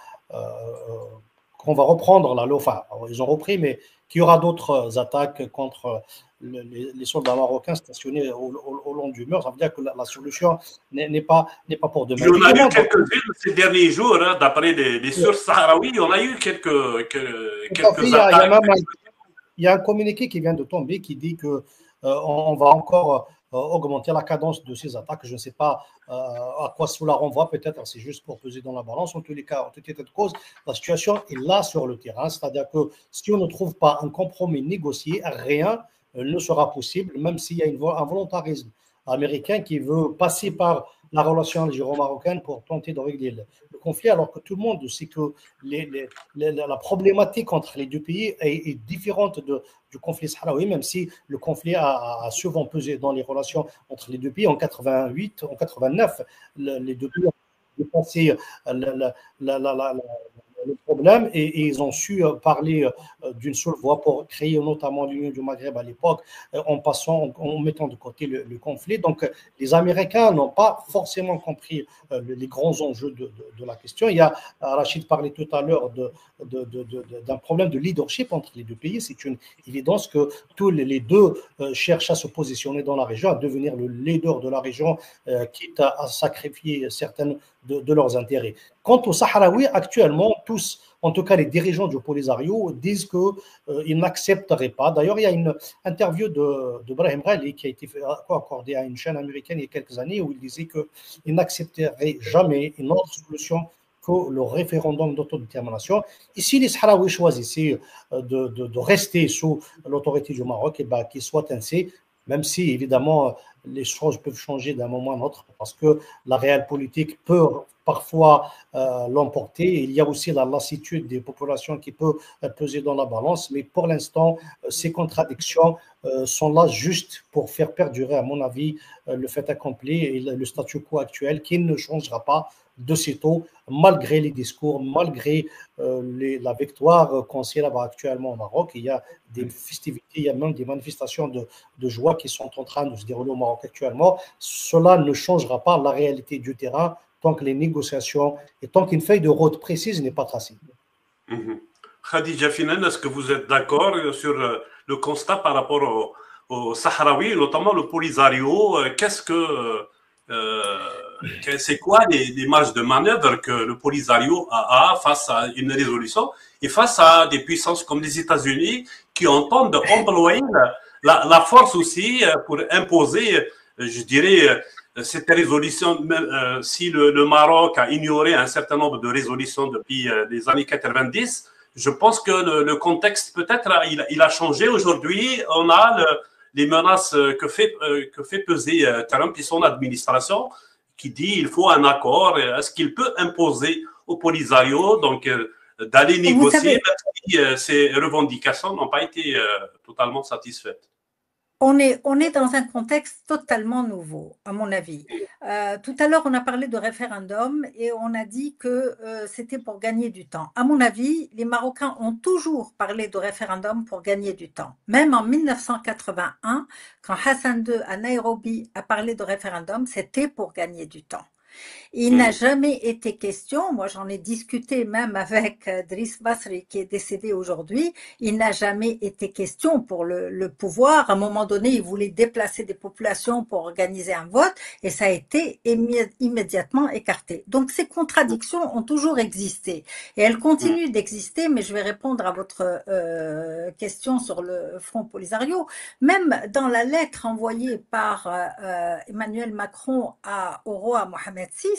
reprendre la loi, enfin, ils ont repris, mais qu'il y aura d'autres attaques contre les soldats marocains stationnés au long du mur. Ça veut dire que la solution n'est pas pour demain. Il y en a eu quelques-unes ces derniers jours, hein, d'après les sources sahraouis, on a eu quelques attaques. Il y a un communiqué qui vient de tomber qui dit qu'on va encore augmenter la cadence de ces attaques. Je ne sais pas à quoi cela renvoie, peut-être c'est juste pour peser dans la balance. En tous les cas, en tout état de cause, la situation est là sur le terrain. C'est-à-dire que si on ne trouve pas un compromis négocié, rien ne sera possible, même s'il y a un volontarisme américain qui veut passer par la relation algéro-marocaine pour tenter de régler le conflit, alors que tout le monde sait que la problématique entre les deux pays est différente du conflit sahraoui, même si le conflit a souvent pesé dans les relations entre les deux pays. En 88, en 89, les deux pays ont dépassé le problème et ils ont su parler d'une seule voix pour créer notamment l'Union du Maghreb à l'époque en mettant de côté le conflit. Donc les Américains n'ont pas forcément compris les grands enjeux de la question. Il y a, Rachid parlait tout à l'heure d'un problème de leadership entre les deux pays. C'est une évidence que tous les deux cherchent à se positionner dans la région, à devenir le leader de la région, quitte à sacrifier certaines de leurs intérêts. Quant aux Sahraouis, actuellement, tous, en tout cas les dirigeants du Polisario, disent qu'ils n'accepteraient pas. D'ailleurs, il y a une interview de Brahim Ghali qui a été accordée à une chaîne américaine il y a quelques années où il disait qu'il n'accepterait jamais une autre solution que le référendum d'autodétermination. Et si les Sahraouis choisissaient de rester sous l'autorité du Maroc, et ben, qu'ils soient ainsi, même si évidemment les choses peuvent changer d'un moment à l'autre parce que la réelle politique peut parfois l'emporter. Il y a aussi la lassitude des populations qui peut peser dans la balance, mais pour l'instant, ces contradictions sont là juste pour faire perdurer, à mon avis, le fait accompli et le statu quo actuel qui ne changera pas de sitôt, malgré les discours, malgré la victoire qu'on célèbre actuellement au Maroc. Il y a des festivités, il y a même des manifestations de joie qui sont en train de se dérouler au Maroc actuellement. Cela ne changera pas la réalité du terrain tant que les négociations et tant qu'une feuille de route précise n'est pas tracée. Khadija Finan, est-ce que vous êtes d'accord sur le constat par rapport au Sahraoui, notamment le Polisario? C'est quoi les marges de manœuvre que le Polisario a face à une résolution et face à des puissances comme les États-Unis qui entendent employer la force aussi pour imposer, je dirais, cette résolution, même si le Maroc a ignoré un certain nombre de résolutions depuis les années 90, je pense que le contexte peut-être il a changé aujourd'hui. On a les menaces que fait peser Trump et son administration qui dit il faut un accord. Est-ce qu'il peut imposer au Polisario donc d'aller négocier même si ces revendications n'ont pas été totalement satisfaites? On est dans un contexte totalement nouveau, à mon avis. Tout à l'heure, on a parlé de référendum et on a dit que c'était pour gagner du temps. À mon avis, les Marocains ont toujours parlé de référendum pour gagner du temps. Même en 1981, quand Hassan II à Nairobi a parlé de référendum, c'était pour gagner du temps. Il n'a jamais été question, moi j'en ai discuté même avec Driss Basri qui est décédé aujourd'hui, il n'a jamais été question pour le pouvoir. À un moment donné, il voulait déplacer des populations pour organiser un vote et ça a été immédiatement écarté. Donc ces contradictions ont toujours existé et elles continuent d'exister, mais je vais répondre à votre question sur le Front Polisario. Même dans la lettre envoyée par Emmanuel Macron au roi Mohamed VI,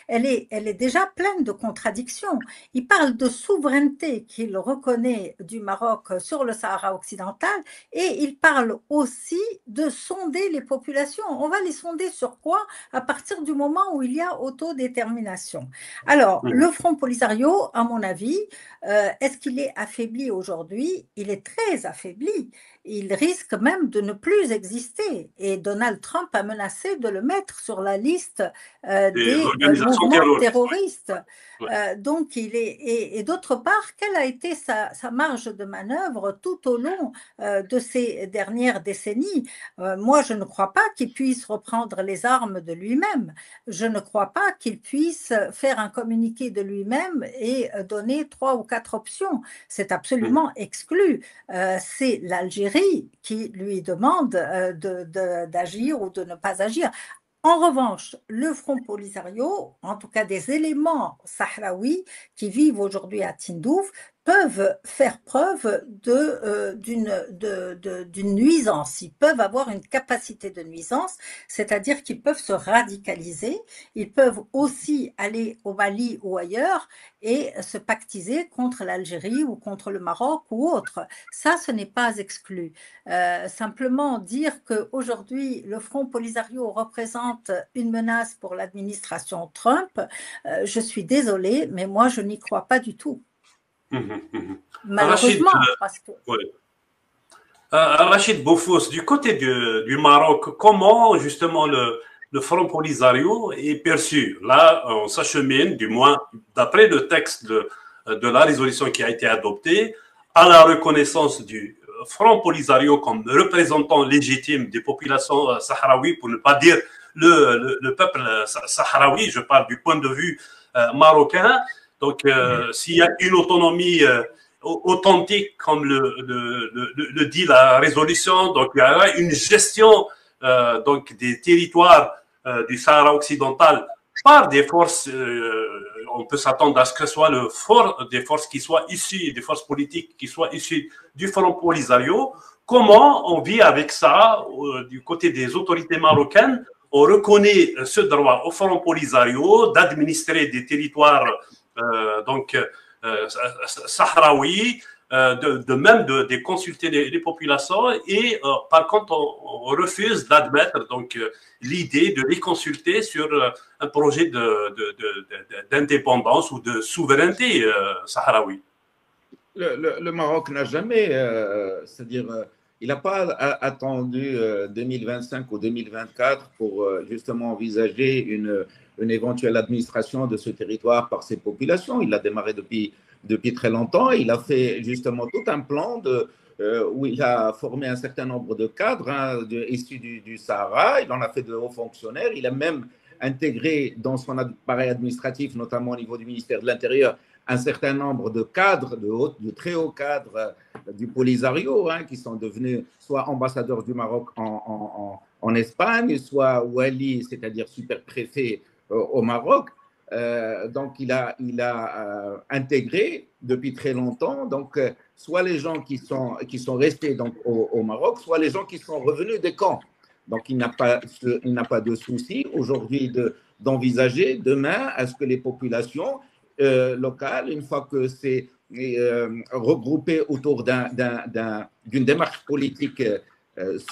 elle est déjà pleine de contradictions. Il parle de souveraineté qu'il reconnaît du Maroc sur le Sahara occidental et il parle aussi de sonder les populations. On va les sonder sur quoi? À partir du moment où il y a autodétermination. Alors, le Front Polisario, à mon avis, est-ce qu'il est affaibli aujourd'hui? Il est très affaibli. il risque même de ne plus exister. Et Donald Trump a menacé de le mettre sur la liste Des des organisations mouvements terroristes. terroristes. Donc, et d'autre part, quelle a été sa marge de manœuvre tout au long de ces dernières décennies? Moi, je ne crois pas qu'il puisse reprendre les armes de lui-même. Je ne crois pas qu'il puisse faire un communiqué de lui-même et donner 3 ou 4 options. C'est absolument exclu. C'est l'Algérie qui lui demande d'agir ou de ne pas agir. En revanche, le Front Polisario, en tout cas des éléments sahraouis qui vivent aujourd'hui à Tindouf, peuvent faire preuve d'une nuisance. Ils peuvent avoir une capacité de nuisance, c'est-à-dire qu'ils peuvent se radicaliser. Ils peuvent aussi aller au Mali ou ailleurs et se pactiser contre l'Algérie ou contre le Maroc ou autre. Ça, ce n'est pas exclu. Simplement dire qu'aujourd'hui, le Front Polisario représente une menace pour l'administration Trump, je suis désolée, mais moi, je n'y crois pas du tout. Malheureusement, Rachid, parce que… Rachid Bofous, du côté du Maroc, comment justement le Front Polisario est perçu? Là, on s'achemine, du moins d'après le texte de la résolution qui a été adoptée, à la reconnaissance du Front Polisario comme représentant légitime des populations sahraouies, pour ne pas dire le peuple sahraoui, je parle du point de vue marocain. Donc, s'il y a une autonomie authentique, comme le dit la résolution, donc il y aura une gestion donc des territoires du Sahara occidental par des forces, on peut s'attendre à ce que ce soit des forces qui soient issues, des forces politiques qui soient issues du Front Polisario. Comment on vit avec ça du côté des autorités marocaines? On reconnaît ce droit au Front Polisario d'administrer des territoires donc sahraouis, de même de consulter les populations, et par contre on refuse d'admettre donc l'idée de les consulter sur un projet d'indépendance ou de souveraineté sahraoui. Le Maroc n'a jamais, c'est-à-dire, il n'a pas attendu 2025 ou 2024 pour justement envisager une éventuelle administration de ce territoire par ses populations. Il a démarré depuis très longtemps. Il a fait justement tout un plan où il a formé un certain nombre de cadres issus du Sahara. Il en a fait de hauts fonctionnaires. Il a même intégré dans son appareil administratif, notamment au niveau du ministère de l'Intérieur, un certain nombre de cadres, de très hauts cadres du Polisario, qui sont devenus soit ambassadeurs du Maroc en Espagne, soit wali, c'est-à-dire super-préfet au Maroc. Donc, il a intégré depuis très longtemps, donc, soit les gens qui sont restés donc, au Maroc, soit les gens qui sont revenus des camps. Donc, il n'a pas de souci aujourd'hui d'envisager demain à ce que les populations locales, une fois que c'est regroupé autour d'une démarche politique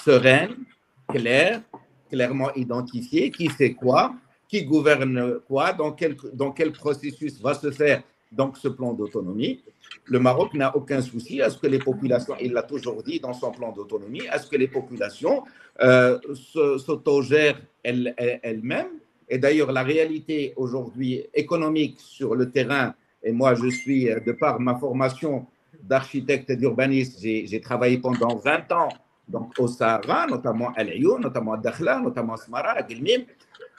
sereine, claire, clairement identifiée, qui fait quoi, qui gouverne quoi, dans quel processus va se faire donc ce plan d'autonomie. Le Maroc n'a aucun souci à ce que les populations, il l'a toujours dit dans son plan d'autonomie, à ce que les populations s'autogèrent elles-mêmes. Et d'ailleurs, la réalité aujourd'hui économique sur le terrain, et moi je suis, de par ma formation d'architecte et d'urbaniste, j'ai travaillé pendant 20 ans donc, au Sahara, notamment à l'Ayoun, notamment à Dakhla, notamment à Smara, à Guilmim.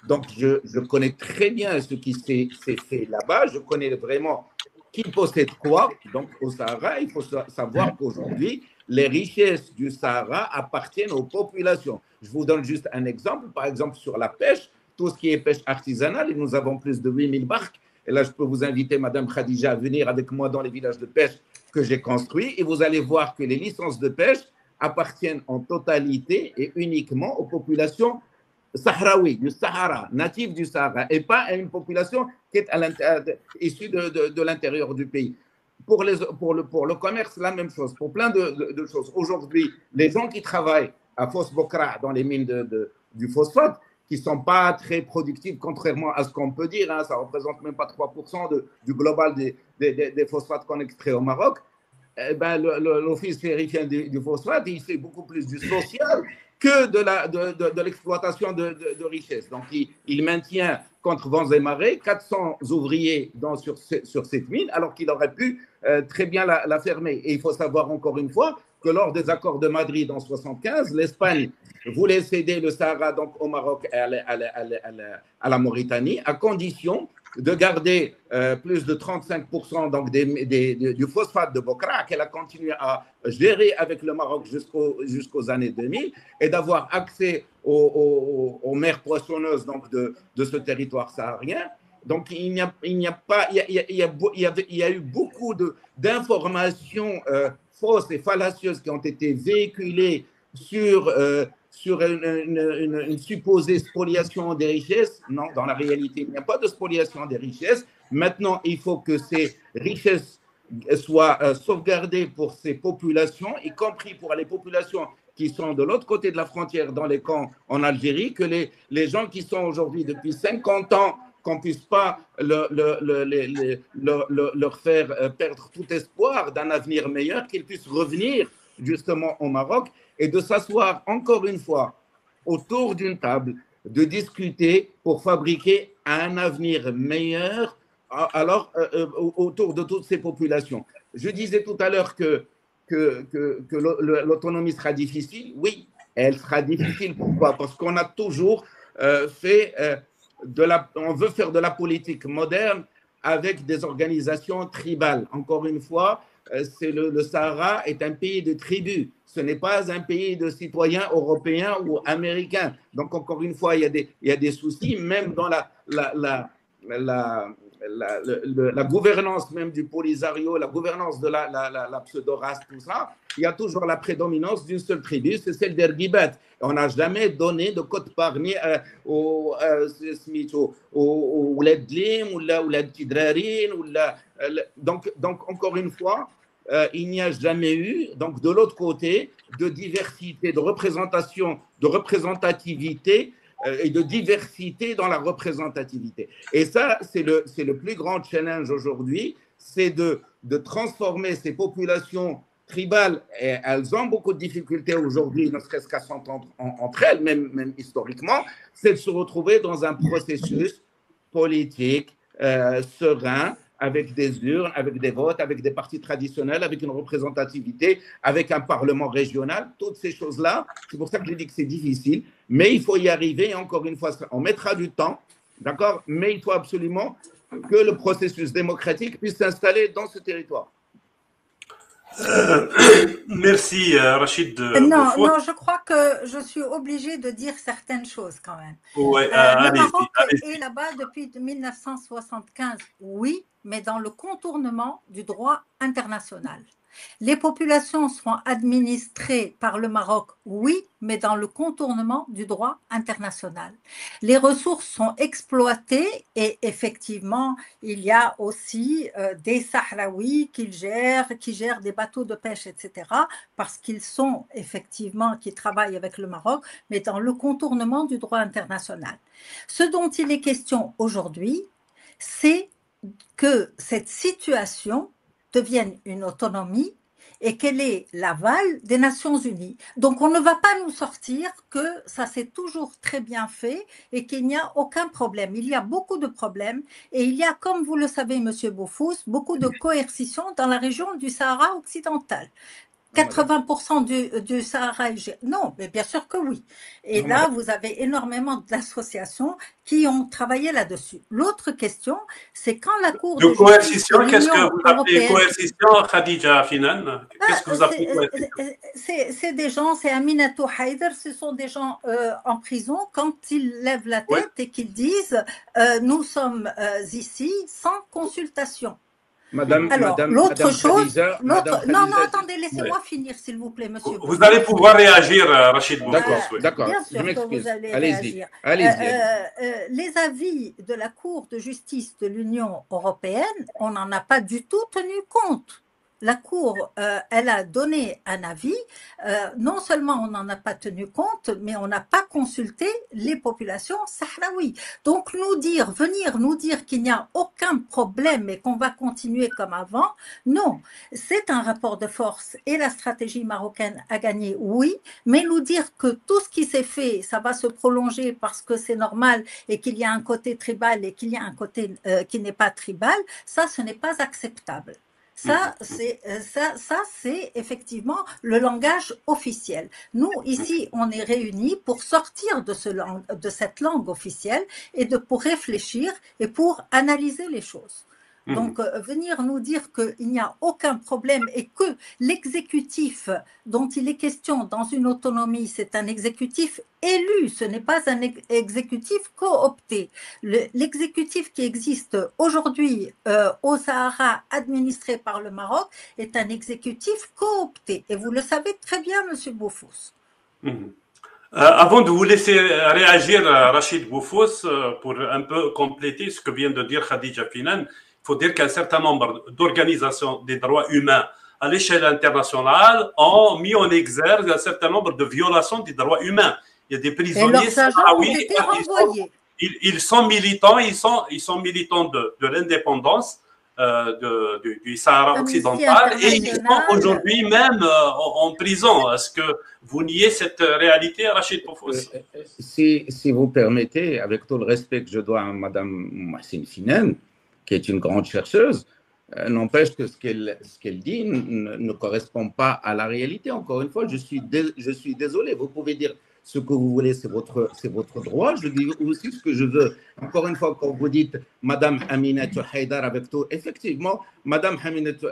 Donc je connais très bien ce qui s'est fait là-bas, je connais vraiment qui possède quoi. Donc au Sahara, il faut savoir qu'aujourd'hui, les richesses du Sahara appartiennent aux populations. Je vous donne juste un exemple, par exemple sur la pêche. Tout ce qui est pêche artisanale, et nous avons plus de 8000 barques. Et là, je peux vous inviter, Madame Khadija, à venir avec moi dans les villages de pêche que j'ai construits. Et vous allez voir que les licences de pêche appartiennent en totalité et uniquement aux populations sahraouies, du Sahara, natives du Sahara, et pas à une population qui est issue de l'intérieur du pays. Pour le commerce, la même chose. Pour plein de choses. Aujourd'hui, les gens qui travaillent à Fos Bokra, dans les mines du phosphate, qui ne sont pas très productifs, contrairement à ce qu'on peut dire. Ça ne représente même pas 3% du global des phosphates qu'on extrait au Maroc. eh ben, l'Office péruvien du phosphate, il fait beaucoup plus du social que de l'exploitation de richesses. Donc, il maintient contre vents et marées 400 ouvriers sur cette mine, alors qu'il aurait pu très bien la fermer. Et il faut savoir encore une fois que lors des accords de Madrid en 1975, l'Espagne voulait céder le Sahara donc, au Maroc et à la Mauritanie, à condition de garder plus de 35% donc du phosphate de Bokra, qu'elle a continué à gérer avec le Maroc jusqu'aux années 2000, et d'avoir accès aux mers poissonneuses donc, de ce territoire saharien. Donc, il y a eu beaucoup d'informations fausses et fallacieuses qui ont été véhiculées sur une supposée spoliation des richesses. Non, dans la réalité, il n'y a pas de spoliation des richesses. Maintenant, il faut que ces richesses soient sauvegardées pour ces populations, y compris pour les populations qui sont de l'autre côté de la frontière dans les camps en Algérie, que les gens qui sont aujourd'hui depuis 50 ans, qu'on ne puisse pas leur faire perdre tout espoir d'un avenir meilleur, qu'ils puissent revenir justement au Maroc et de s'asseoir encore une fois autour d'une table, de discuter pour fabriquer un avenir meilleur autour de toutes ces populations. Je disais tout à l'heure que l'autonomie sera difficile. Oui, elle sera difficile. Pourquoi? Parce qu'on a toujours on veut faire de la politique moderne avec des organisations tribales. Encore une fois, le Sahara est un pays de tribus. Ce n'est pas un pays de citoyens européens ou américains. Donc, encore une fois, il y a des soucis, même dans la gouvernance même du Polisario, la gouvernance de la pseudo-race, tout ça, il y a toujours la prédominance d'une seule tribu, c'est celle d'Ergibat. On n'a jamais donné de quote-part ni aux Ledlim, ou la Tidrarin, donc, encore une fois, il n'y a jamais eu, donc de l'autre côté, de diversité, de représentation, de représentativité et de diversité dans la représentativité. Et ça, c'est le plus grand challenge aujourd'hui, c'est de transformer ces populations tribales, et elles ont beaucoup de difficultés aujourd'hui, ne serait-ce qu'à s'entendre entre elles, même historiquement, c'est de se retrouver dans un processus politique serein, avec des urnes, avec des votes, avec des partis traditionnels, avec une représentativité, avec un parlement régional, toutes ces choses-là. C'est pour ça que je dis que c'est difficile, mais il faut y arriver. Encore une fois, on mettra du temps, d'accord? Mais il faut absolument que le processus démocratique puisse s'installer dans ce territoire. Merci, Rachid. Non, je crois que je suis obligée de dire certaines choses quand même. Ouais, le Maroc est là-bas depuis 1975, oui, mais dans le contournement du droit international. Les populations seront administrées par le Maroc, oui, mais dans le contournement du droit international. Les ressources sont exploitées et effectivement, il y a aussi des Sahraouis qui gèrent des bateaux de pêche, etc., parce qu'ils sont effectivement, qui travaillent avec le Maroc, mais dans le contournement du droit international. Ce dont il est question aujourd'hui, c'est que cette situation devienne une autonomie et qu'elle ait l'aval des Nations Unies. Donc on ne va pas nous sortir que ça s'est toujours très bien fait et qu'il n'y a aucun problème. Il y a beaucoup de problèmes et il y a, comme vous le savez, Monsieur Boufous, beaucoup de coercition dans la région du Sahara occidental. 80% du Sahara, non, mais bien sûr que oui. Et là, vous avez énormément d'associations qui ont travaillé là-dessus. L'autre question, c'est quand la Cour de coercition, qu'est-ce que vous appelez coercition, Khadija Finan? Qu'est-ce que vous appelez coercition? C'est des gens, c'est Aminatou Haider, ce sont des gens en prison quand ils lèvent la tête et qu'ils disent nous sommes ici sans consultation. L'autre chose, non, attendez, laissez-moi finir, s'il vous plaît, monsieur. Vous allez pouvoir réagir, Rachid. D'accord, bien sûr que vous allez réagir. Les avis de la Cour de justice de l'Union européenne, on n'en a pas du tout tenu compte. la Cour, elle a donné un avis. Non seulement on n'en a pas tenu compte, mais on n'a pas consulté les populations sahraouies. Donc venir nous dire qu'il n'y a aucun problème et qu'on va continuer comme avant, non. C'est un rapport de force et la stratégie marocaine a gagné, oui, mais nous dire que tout ce qui s'est fait, ça va se prolonger parce que c'est normal et qu'il y a un côté tribal et qu'il y a un côté qui n'est pas tribal, ça, ce n'est pas acceptable. Ça, c'est effectivement le langage officiel. Nous, ici, on est réunis pour sortir de cette langue officielle et pour réfléchir et pour analyser les choses. Donc, venir nous dire qu'il n'y a aucun problème et que l'exécutif dont il est question dans une autonomie, c'est un exécutif élu, ce n'est pas un exécutif coopté. L'exécutif qui existe aujourd'hui au Sahara, administré par le Maroc, est un exécutif coopté. Et vous le savez très bien, M. Boufous. Avant de vous laisser réagir, Rachid Boufous, pour un peu compléter ce que vient de dire Khadija Finan, il faut dire qu'un certain nombre d'organisations des droits humains à l'échelle internationale ont mis en exergue un certain nombre de violations des droits humains. Il y a des prisonniers sahraouis, ils sont militants, ils sont militants de l'indépendance du Sahara occidental et ils sont aujourd'hui même en prison. Est-ce que vous niez cette réalité, Rachid Boufous? Si vous permettez, avec tout le respect que je dois à Mme Mohsin Finan, qui est une grande chercheuse, n'empêche que ce qu'elle dit ne correspond pas à la réalité. Encore une fois, je suis désolé. Vous pouvez dire ce que vous voulez, c'est votre droit. Je dis aussi ce que je veux. Encore une fois, quand vous dites Madame Aminatou Haïdar avec tout, effectivement, Madame Aminatou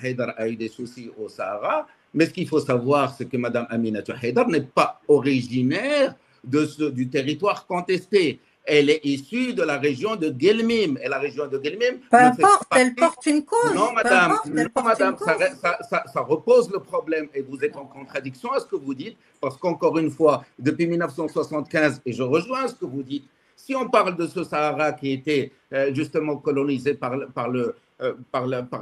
Haïdar a eu des soucis au Sahara, mais ce qu'il faut savoir, c'est que Madame Aminatou Haïdar n'est pas originaire du territoire contesté. Elle est issue de la région de Guelmim. Et la région de Guelmim. Peu importe, elle porte une cause. Non, madame, ça repose le problème. Et vous êtes en contradiction à ce que vous dites, parce qu'encore une fois, depuis 1975, et je rejoins ce que vous dites, si on parle de ce Sahara qui était justement colonisé par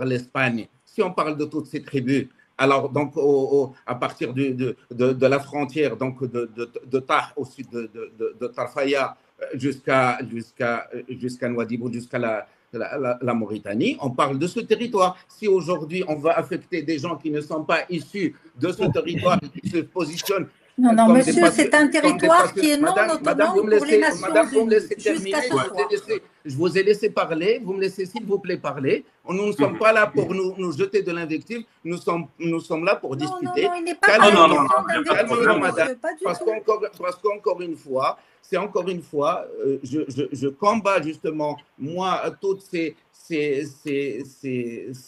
l'Espagne, si on parle de toutes ces tribus, alors donc à partir de la frontière donc de Tah au sud de Tarfaya, jusqu'à Nouadhibou, jusqu'à la Mauritanie, on parle de ce territoire. Si aujourd'hui on va affecter des gens qui ne sont pas issus de ce territoire et qui se positionnent. Non, monsieur, c'est un territoire qui est non autonome pour les Nations Unies. Je vous ai laissé parler, vous me laissez s'il vous plaît parler. Nous ne sommes pas là pour nous jeter de l'invective, nous sommes là pour discuter. Non, il n'est pas calmez-vous, madame, parce qu'encore une fois, je combats justement, moi, toutes ces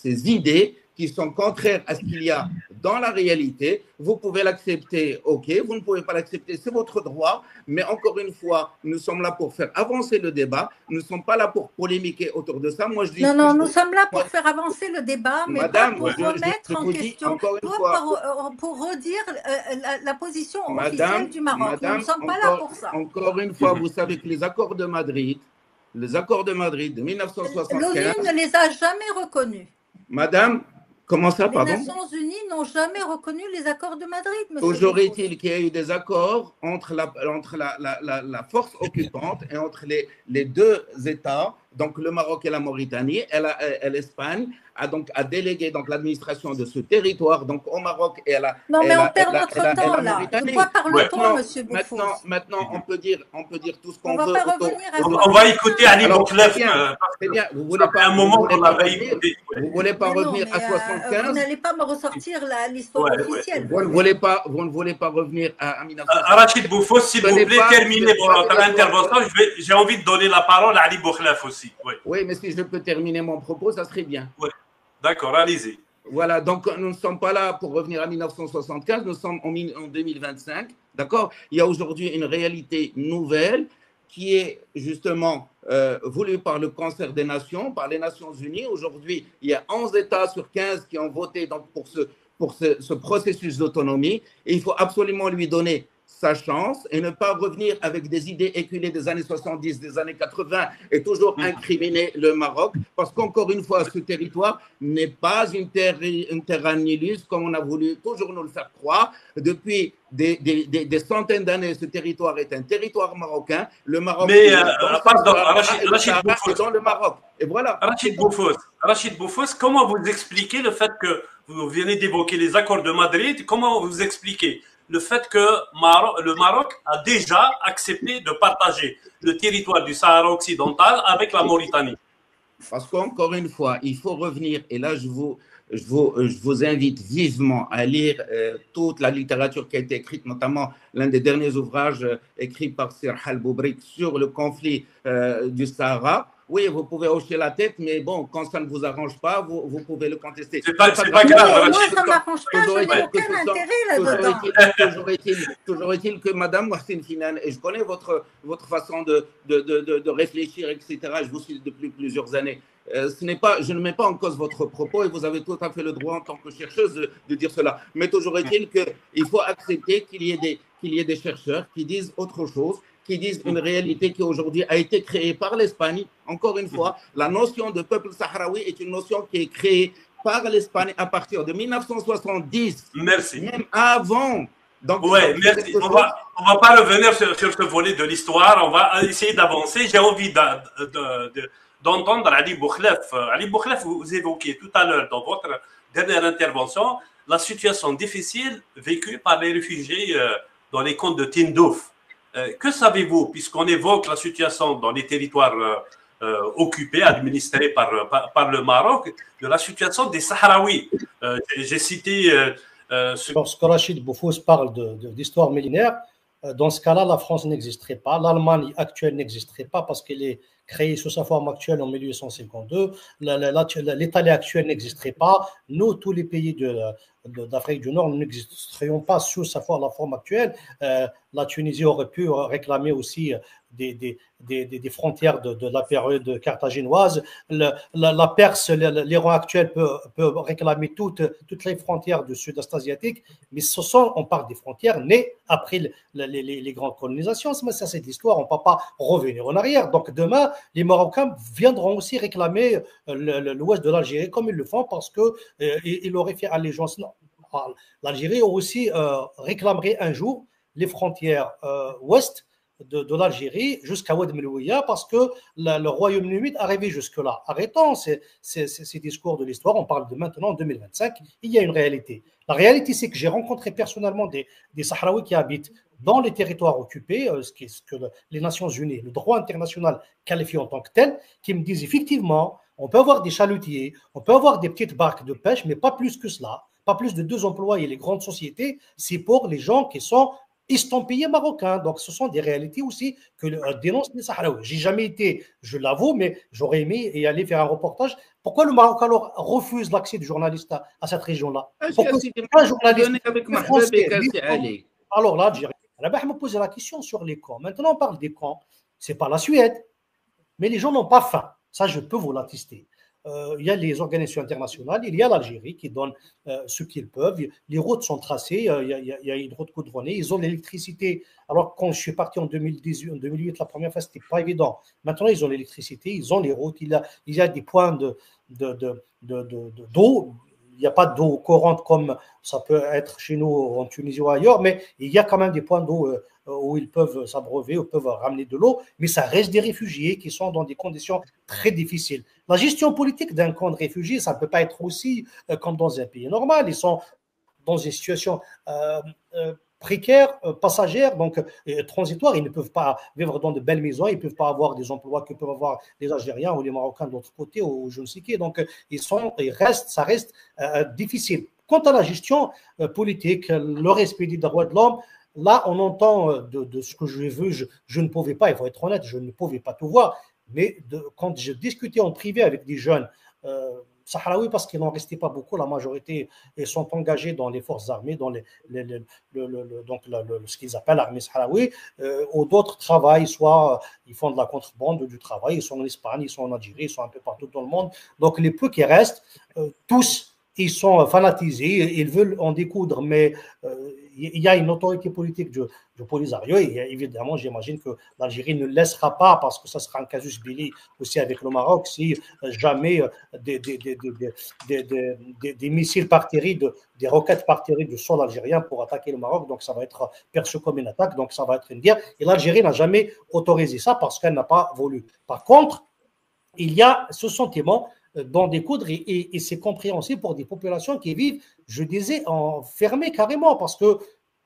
idées qui sont contraires à ce qu'il y a dans la réalité. Vous pouvez l'accepter, ok, vous ne pouvez pas l'accepter, c'est votre droit, mais encore une fois, nous sommes là pour faire avancer le débat, nous ne sommes pas là pour polémiquer autour de ça. Moi, je dis nous sommes là pour faire avancer le débat, mais madame, pas pour remettre en question, pour redire la position officielle du Maroc. Madame, nous ne sommes pas là pour ça. Encore une fois, vous savez que les accords de Madrid de 1975… L'ONU ne les a jamais reconnus. Madame, comment ça, pardon? Les Nations Unies n'ont jamais reconnu les accords de Madrid, monsieur. Toujours est-il qu'il y a eu des accords entre la force occupante et entre les deux États, donc le Maroc et la Mauritanie, et l'Espagne a délégué donc l'administration de ce territoire donc au Maroc et à la Non, mais on perd notre temps là. De quoi parle-t-on, monsieur Boufous? Maintenant, on peut dire tout ce qu'on veut. On va écouter Ali Boukhlef. Très bien. Vous voulez pas un moment qu'on l'avait écouté. Vous voulez pas revenir à 75? Vous n'allez pas me ressortir l'histoire officielle. Vous ne voulez pas revenir à 1975? Rachid Boufous, s'il vous plaît, terminez votre intervention. J'ai envie de donner la parole à Ali Boukhlef aussi. Oui, mais si je peux terminer mon propos, ça serait bien. Oui. D'accord, allez-y. Voilà, donc nous ne sommes pas là pour revenir à 1975, nous sommes en 2025, d'accord? Il y a aujourd'hui une réalité nouvelle qui est justement voulue par le concert des nations, par les Nations Unies. Aujourd'hui, il y a 11 États sur 15 qui ont voté donc, pour ce processus d'autonomie et il faut absolument lui donner sa chance et ne pas revenir avec des idées éculées des années 70, des années 80 et toujours incriminer le Maroc, parce qu'encore une fois, ce territoire n'est pas une terre annulus comme on a voulu toujours nous le faire croire. Depuis des centaines d'années, ce territoire est un territoire marocain. Le Maroc Mais, est dans pardon, dans le Maroc. Et voilà. Rachid Boufos, comment vous expliquez le fait que vous venez d'évoquer les accords de Madrid, comment vous expliquez le fait que le Maroc a déjà accepté de partager le territoire du Sahara occidental avec la Mauritanie? Parce qu'encore une fois, il faut revenir, et là je vous invite vivement à lire toute la littérature qui a été écrite, notamment l'un des derniers ouvrages écrits par Sir Al-Boubrik sur le conflit du Sahara. Oui, vous pouvez hocher la tête, mais bon, quand ça ne vous arrange pas, vous pouvez le contester. C'est pas grave. Moi, ça ne m'arrange pas, je n'ai aucun intérêt là-dedans. Toujours est-il que Madame Mohsin Finan, et je connais votre façon de réfléchir, etc., je vous suis depuis plusieurs années, je ne mets pas en cause votre propos et vous avez tout à fait le droit en tant que chercheuse de dire cela. Mais toujours est-il qu'il faut accepter qu'il y ait des chercheurs qui disent autre chose, qui disent une réalité qui aujourd'hui a été créée par l'Espagne. Encore une fois, la notion de peuple sahraoui est une notion qui est créée par l'Espagne à partir de 1970. Merci. Même avant. Oui, merci. On va pas revenir sur ce volet de l'histoire. On va essayer d'avancer. J'ai envie d'entendre Ali Bouchlef. Ali Bouchlef, vous évoquiez tout à l'heure dans votre dernière intervention la situation difficile vécue par les réfugiés dans les camps de Tindouf. Que savez-vous, puisqu'on évoque la situation dans les territoires occupés, administrés par le Maroc, de la situation des Sahraouis? J'ai cité... Lorsque Rachid Boufos parle d'histoire millénaire, dans ce cas-là, la France n'existerait pas. L'Allemagne actuelle n'existerait pas parce qu'elle est créée sous sa forme actuelle en 1852. L'Italie actuelle n'existerait pas. Nous, tous les pays d'Afrique du Nord, nous n'existerions pas sous la forme actuelle. La Tunisie aurait pu réclamer aussi des frontières de la période carthaginoise. La Perse, l'Iran actuel peut réclamer toutes les frontières du sud-est asiatique, mais on parle des frontières nées après les grandes colonisations. Mais ça, c'est de l'histoire, on ne peut pas revenir en arrière. Donc demain, les Marocains viendront aussi réclamer l'ouest de l'Algérie comme ils le font parce qu'ils auraient fait allégeance. Non, l'Algérie aussi réclamerait un jour les frontières ouest de l'Algérie jusqu'à Oued Melouia parce que le royaume numide arrivait jusque-là. Arrêtons ces discours de l'histoire, on parle de maintenant 2025, il y a une réalité. La réalité, c'est que j'ai rencontré personnellement des Sahraouis qui habitent dans les territoires occupés, ce que les Nations Unies, le droit international qualifie en tant que tel, qui me disent effectivement, on peut avoir des chalutiers, on peut avoir des petites barques de pêche, mais pas plus que cela, pas plus de 2 employés. Les grandes sociétés, c'est pour les gens qui sont estampillés marocains. Donc, ce sont des réalités aussi que dénoncent les Sahraouis. J'ai jamais été, je l'avoue, mais j'aurais aimé y aller faire un reportage. Pourquoi le Maroc alors refuse l'accès du journaliste à cette région-là? Pourquoi un journaliste français, alors l'Algérie, je me pose la question sur les camps. Maintenant, on parle des camps. Ce n'est pas la Suède, mais les gens n'ont pas faim. Ça, je peux vous l'attester. Il y a les organisations internationales, il y a l'Algérie qui donne ce qu'ils peuvent. Les routes sont tracées, il y a une route goudronnée, ils ont l'électricité. Alors, quand je suis parti en 2018, en 2008, la première fois, ce n'était pas évident. Maintenant, ils ont l'électricité, ils ont les routes, il y a des points d'eau. Il n'y a pas d'eau courante comme ça peut être chez nous en Tunisie ou ailleurs, mais il y a quand même des points d'eau où ils peuvent s'abreuver, où ils peuvent ramener de l'eau, mais ça reste des réfugiés qui sont dans des conditions très difficiles. La gestion politique d'un camp de réfugiés, ça ne peut pas être aussi comme dans un pays normal. Ils sont dans une situation précaire, passagère, donc transitoire. Ils ne peuvent pas vivre dans de belles maisons, ils ne peuvent pas avoir des emplois que peuvent avoir les Algériens ou les Marocains de l'autre côté, ou je ne sais qui. Donc, ça reste difficile. Quant à la gestion politique, le respect des droits de l'homme, là, on entend de ce que je veux, je ne pouvais pas, il faut être honnête, je ne pouvais pas tout voir, mais quand je discutais en privé avec des jeunes Sahraouis, parce qu'il n'en restait pas beaucoup, la majorité sont engagés dans les forces armées, dans ce qu'ils appellent l'armée sahraoui, ou d'autres travaillent, soit ils font de la contrebande du travail, ils sont en Espagne, ils sont en Algérie, ils sont un peu partout dans le monde. Donc les peu qui restent, tous, ils sont fanatisés, ils veulent en découdre, mais il y a une autorité politique du Polisario et évidemment, j'imagine que l'Algérie ne laissera pas, parce que ça sera un casus belli aussi avec le Maroc, si jamais des missiles partirient, des roquettes partirient du sol algérien pour attaquer le Maroc. Donc, ça va être perçu comme une attaque, donc ça va être une guerre. Et l'Algérie n'a jamais autorisé ça parce qu'elle n'a pas voulu. Par contre, il y a ce sentiment d'en découdre et c'est compréhensible pour des populations qui vivent, je disais, enfermées carrément parce que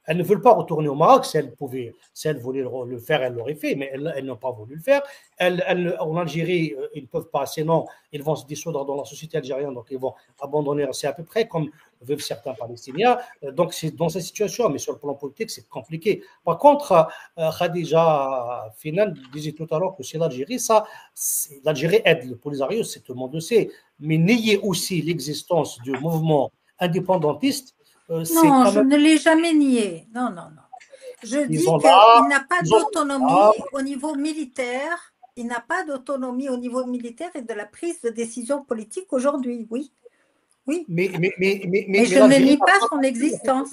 elles ne veulent pas retourner au Maroc. Si elles voulaient le faire, elles l'auraient fait, mais elles n'ont pas voulu le faire. En Algérie, ils ne peuvent pas, sinon ils vont se dissoudre dans la société algérienne, donc ils vont abandonner. C'est à peu près comme vivent certains Palestiniens. Donc c'est dans cette situation, mais sur le plan politique, c'est compliqué. Par contre, Khadija Finan disait tout à l'heure que c'est l'Algérie, l'Algérie aide le Polisario, c'est tout le monde le sait, mais nier aussi l'existence du mouvement indépendantiste. Non, je ne l'ai jamais nié. Non, non, non. Je dis qu'il n'a pas d'autonomie au niveau militaire. Il n'a pas d'autonomie au niveau militaire et de la prise de décision politique aujourd'hui, oui. Oui. Mais je ne nie pas son existence.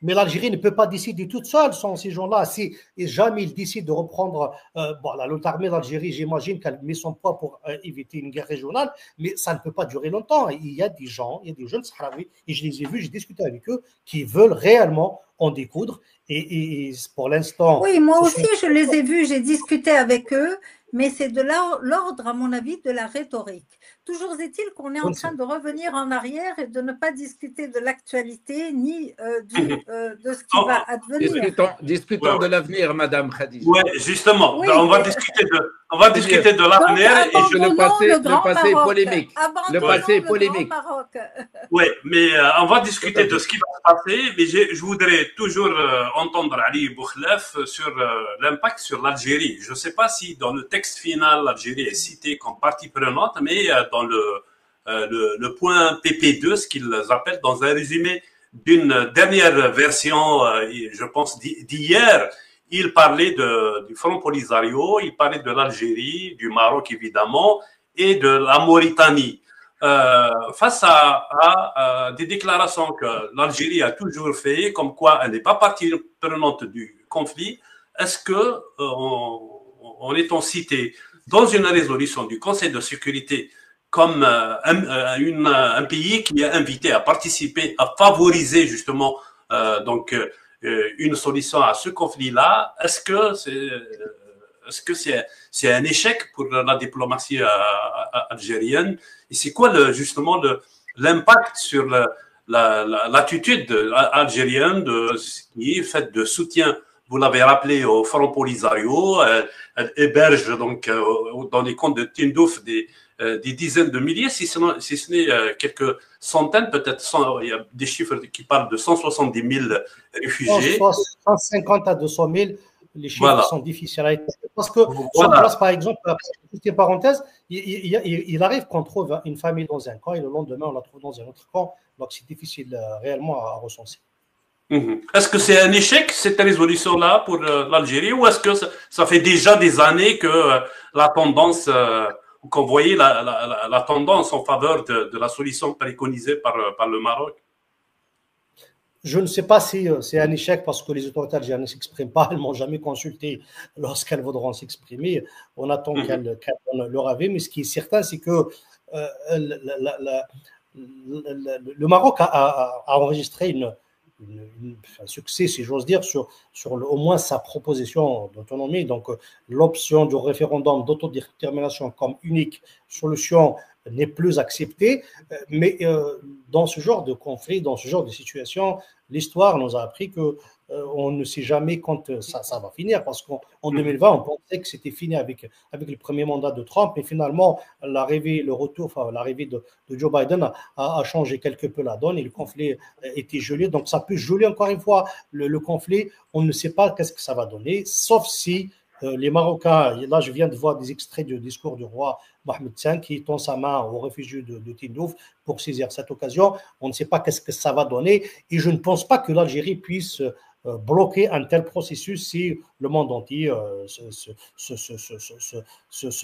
Mais l'Algérie ne peut pas décider toute seule sans ces gens-là. Si jamais ils décident de reprendre l'autre armée d'Algérie, j'imagine qu'elle met son poids pour éviter une guerre régionale, mais ça ne peut pas durer longtemps. Il y a des gens, il y a des jeunes Sahraouis, et je les ai vus, j'ai discuté avec eux, qui veulent réellement en découdre. Et pour l'instant… Oui, moi aussi, je les ai vus, j'ai discuté avec eux, mais c'est de l'ordre, à mon avis, de la rhétorique. Toujours est-il qu'on est en train de revenir en arrière et de ne pas discuter de l'actualité ni de ce qui va advenir. Discutons de l'avenir, Madame Khadija. Oui, justement, oui, on va discuter de l'avenir. Et le passé est polémique. Le passé est polémique. Oui, mais on va discuter de ce qui va se passer. Mais je voudrais toujours entendre Ali Bouchlef sur l'impact sur l'Algérie. Je ne sais pas si dans le texte final, l'Algérie est citée comme partie prenante, mais dans le point PP2, ce qu'ils appellent dans un résumé d'une dernière version, je pense d'hier, il parlait du Front Polisario, il parlait de l'Algérie, du Maroc évidemment, et de la Mauritanie. Face à des déclarations que l'Algérie a toujours fait, comme quoi elle n'est pas partie prenante du conflit, est-ce que en étant cité dans une résolution du Conseil de sécurité comme un pays qui est invité à participer, à favoriser justement une solution à ce conflit-là, est-ce que c'est un échec pour la diplomatie algérienne? Et c'est quoi justement l'impact sur l'attitude algérienne qui est faite de soutien, vous l'avez rappelé, au Front Polisario, elle héberge donc dans les camps de Tindouf des dizaines de milliers, si ce n'est quelques centaines, peut-être il y a des chiffres qui parlent de 170 000 réfugiés. 150 à 200 000, les chiffres sont difficiles à établir. Parce que sur place, par exemple, petite parenthèse, il arrive qu'on trouve une famille dans un camp et le lendemain, on la trouve dans un autre camp. Donc, c'est difficile réellement à recenser. Est-ce que c'est un échec, cette résolution-là, pour l'Algérie, ou est-ce que ça fait déjà des années que la tendance, qu'on voyait la tendance en faveur de la solution préconisée par le Maroc? Je ne sais pas si c'est un échec parce que les autorités algériennes ne s'expriment pas. Elles ne m'ont jamais consulté lorsqu'elles voudront s'exprimer. On attend qu'elles donnent leur avis. Mais ce qui est certain, c'est que le Maroc a enregistré un succès, si j'ose dire, sur au moins sa proposition d'autonomie. Donc, l'option du référendum d'autodétermination comme unique solution n'est plus acceptée. Mais dans ce genre de conflit, dans ce genre de situation, l'histoire nous a appris que on ne sait jamais quand ça va finir, parce qu'en 2020, on pensait que c'était fini avec le premier mandat de Trump, mais finalement, l'arrivée de Joe Biden a changé quelque peu la donne et le conflit était gelé. Donc, ça peut geler encore une fois le conflit. On ne sait pas qu'est-ce que ça va donner, sauf si les Marocains, là je viens de voir des extraits du discours du roi Mohamed V qui tend sa main aux réfugiés de Tindouf pour saisir cette occasion. On ne sait pas qu'est-ce que ça va donner et je ne pense pas que l'Algérie puisse bloquer un tel processus si le monde entier se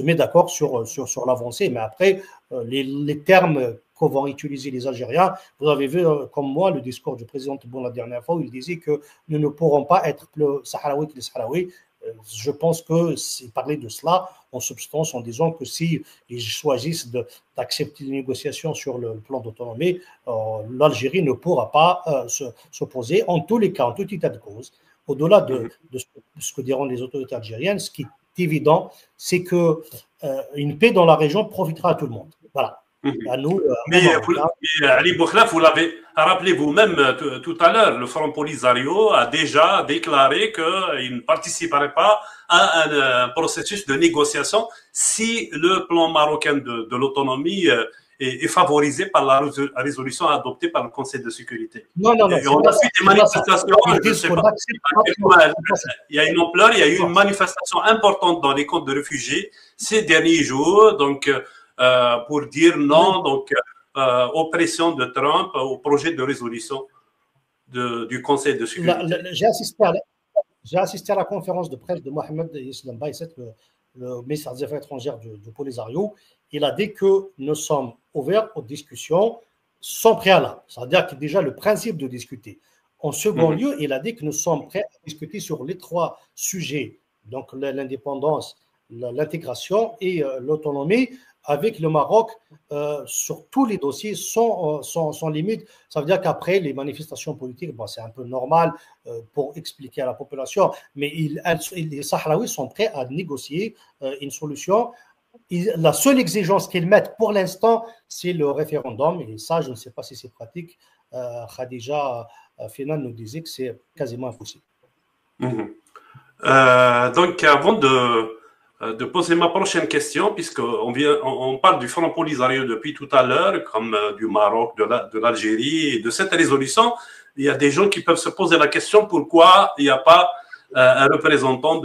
met d'accord sur l'avancée. Mais après, les termes que vont utiliser les Algériens. Vous avez vu, comme moi, le discours du président Tebboune la dernière fois où il disait que nous ne pourrons pas être plus sahraouis que les Sahraouis. Je pense que c'est parler de cela en substance en disant que si ils choisissent d'accepter les négociations sur le plan d'autonomie, l'Algérie ne pourra pas s'opposer en tous les cas, en tout état de cause. Au-delà de ce que diront les autorités algériennes, ce qui est évident, c'est qu'une paix dans la région profitera à tout le monde. Voilà. À nous, mais Ali Bouchlaf, vous l'avez rappelé vous-même tout à l'heure, le Front Polisario a déjà déclaré qu'il ne participerait pas à un processus de négociation si le plan marocain de l'autonomie est favorisé par la résolution adoptée par le Conseil de sécurité. Non. Et on a vu des manifestations, je ne sais pas il y a une ampleur, il y a eu une manifestation importante dans les camps de réfugiés ces derniers jours, donc pour dire non donc, aux pressions de Trump, au projet de résolution du Conseil de sécurité. J'ai assisté à la conférence de presse de Mohamed Islam Baïset, le ministre des Affaires étrangères du Polisario. Il a dit que nous sommes ouverts aux discussions sans préalable. C'est-à-dire que déjà le principe de discuter. En second lieu, il a dit que nous sommes prêts à discuter sur les trois sujets, donc l'indépendance, l'intégration et l'autonomie, avec le Maroc sur tous les dossiers sans limite. Ça veut dire qu'après les manifestations politiques, bon, c'est un peu normal pour expliquer à la population, mais les Sahraouis sont prêts à négocier une solution. La seule exigence qu'ils mettent pour l'instant, c'est le référendum, et ça, je ne sais pas si c'est pratique. Khadija Finan nous disait que c'est quasiment impossible. Donc, avant de poser ma prochaine question, puisqu'on parle du Front Polisario depuis tout à l'heure, comme du Maroc, de l'Algérie, et de cette résolution, il y a des gens qui peuvent se poser la question pourquoi il n'y a pas un représentant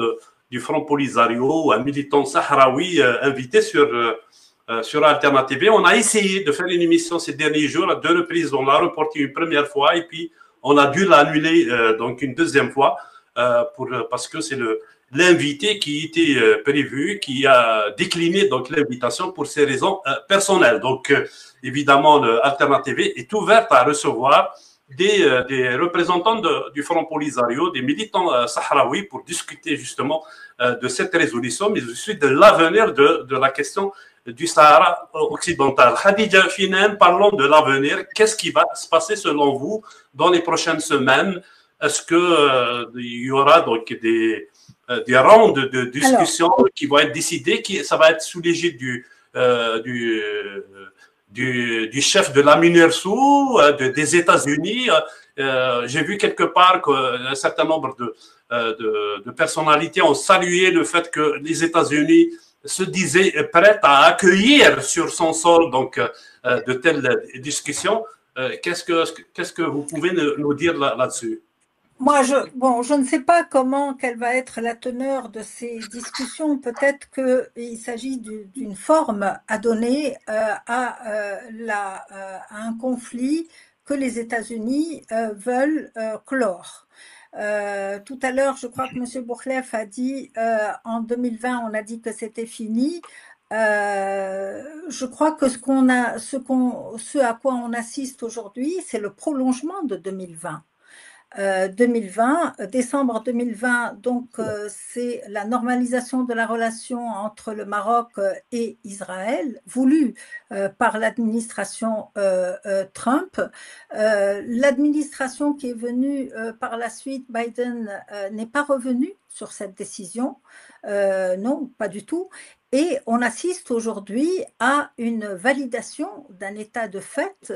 du Front Polisario ou un militant sahraoui invité sur Alternative. On a essayé de faire une émission ces derniers jours, à 2 reprises, on l'a reporté une première fois et puis on a dû l'annuler donc une deuxième fois parce que c'est l'invité qui était prévu, qui a décliné donc l'invitation pour ses raisons personnelles. Donc, évidemment, Alternative est ouverte à recevoir des représentants du Front Polisario, des militants sahraouis pour discuter justement de cette résolution, mais aussi de l'avenir de la question du Sahara occidental. Khadija Finan, parlons de l'avenir. Qu'est-ce qui va se passer selon vous dans les prochaines semaines? Est-ce qu'il y aura donc des rounds de discussions qui vont être décidées, ça va être sous l'égide du chef de la MINURSO, des États-Unis. J'ai vu quelque part qu'un certain nombre de personnalités ont salué le fait que les États-Unis se disaient prêts à accueillir sur son sol donc de telles discussions. Qu'est-ce que vous pouvez nous dire là-dessus? Moi, je ne sais pas quelle va être la teneur de ces discussions. Peut-être qu'il s'agit d'une forme à donner à un conflit que les États-Unis veulent clore. Tout à l'heure, je crois que M. Bouchlef a dit en 2020, on a dit que c'était fini. Je crois que ce à quoi on assiste aujourd'hui, c'est le prolongement de 2020. 2020, décembre 2020, donc c'est la normalisation de la relation entre le Maroc et Israël, voulue par l'administration Trump. L'administration qui est venue par la suite, Biden, n'est pas revenue sur cette décision, non, pas du tout. Et on assiste aujourd'hui à une validation d'un état de fait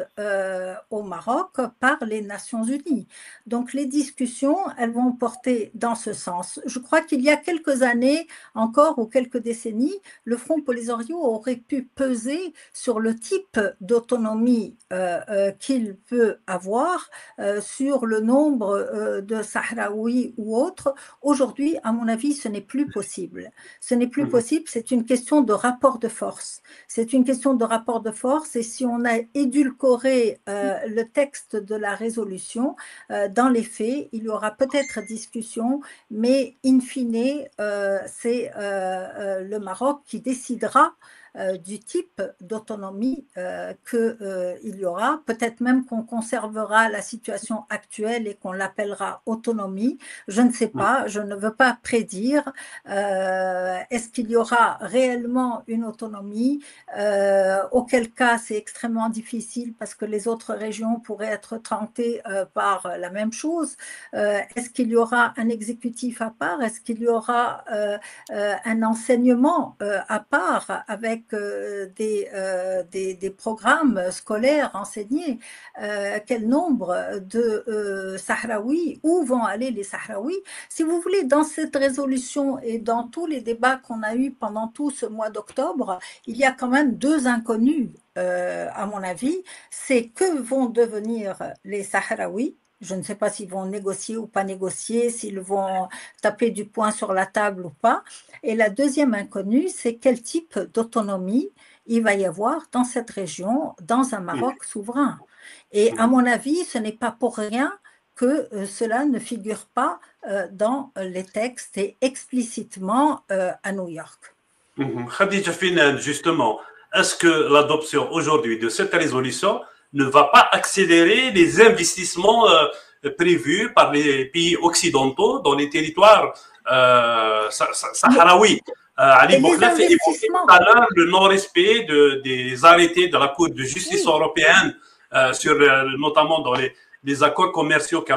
au Maroc par les Nations Unies. Donc les discussions, elles vont porter dans ce sens. Je crois qu'il y a quelques années encore ou quelques décennies, le Front Polisario aurait pu peser sur le type d'autonomie qu'il peut avoir, sur le nombre de Sahraouis ou autres. Aujourd'hui, à mon avis, ce n'est plus possible. Ce n'est plus possible, c'est une question de rapport de force. C'est une question de rapport de force et si on a édulcoré le texte de la résolution, dans les faits, il y aura peut-être discussion, mais in fine, c'est le Maroc qui décidera du type d'autonomie qu'il y aura. Peut-être même qu'on conservera la situation actuelle et qu'on l'appellera autonomie. Je ne sais pas, je ne veux pas prédire. Est-ce qu'il y aura réellement une autonomie? Auquel cas, c'est extrêmement difficile parce que les autres régions pourraient être tentées par la même chose. Est-ce qu'il y aura un exécutif à part? Est-ce qu'il y aura un enseignement à part avec des programmes scolaires enseignés? Quel nombre de Sahraouis, où vont aller les Sahraouis? Si vous voulez, dans cette résolution et dans tous les débats qu'on a eus pendant tout ce mois d'octobre, il y a quand même deux inconnus, à mon avis. C'est que vont devenir les Sahraouis. Je ne sais pas s'ils vont négocier ou pas négocier, s'ils vont taper du poing sur la table ou pas. Et la deuxième inconnue, c'est quel type d'autonomie il va y avoir dans cette région, dans un Maroc souverain. Et à mon avis, ce n'est pas pour rien que cela ne figure pas dans les textes et explicitement à New York. Khadija Finan, justement, est-ce que l'adoption aujourd'hui de cette résolution ne va pas accélérer les investissements prévus par les pays occidentaux dans les territoires sahraouis? Ali Bouchlef évoquait tout à l'heure le non-respect des arrêtés de la Cour de justice européenne, notamment dans les accords commerciaux que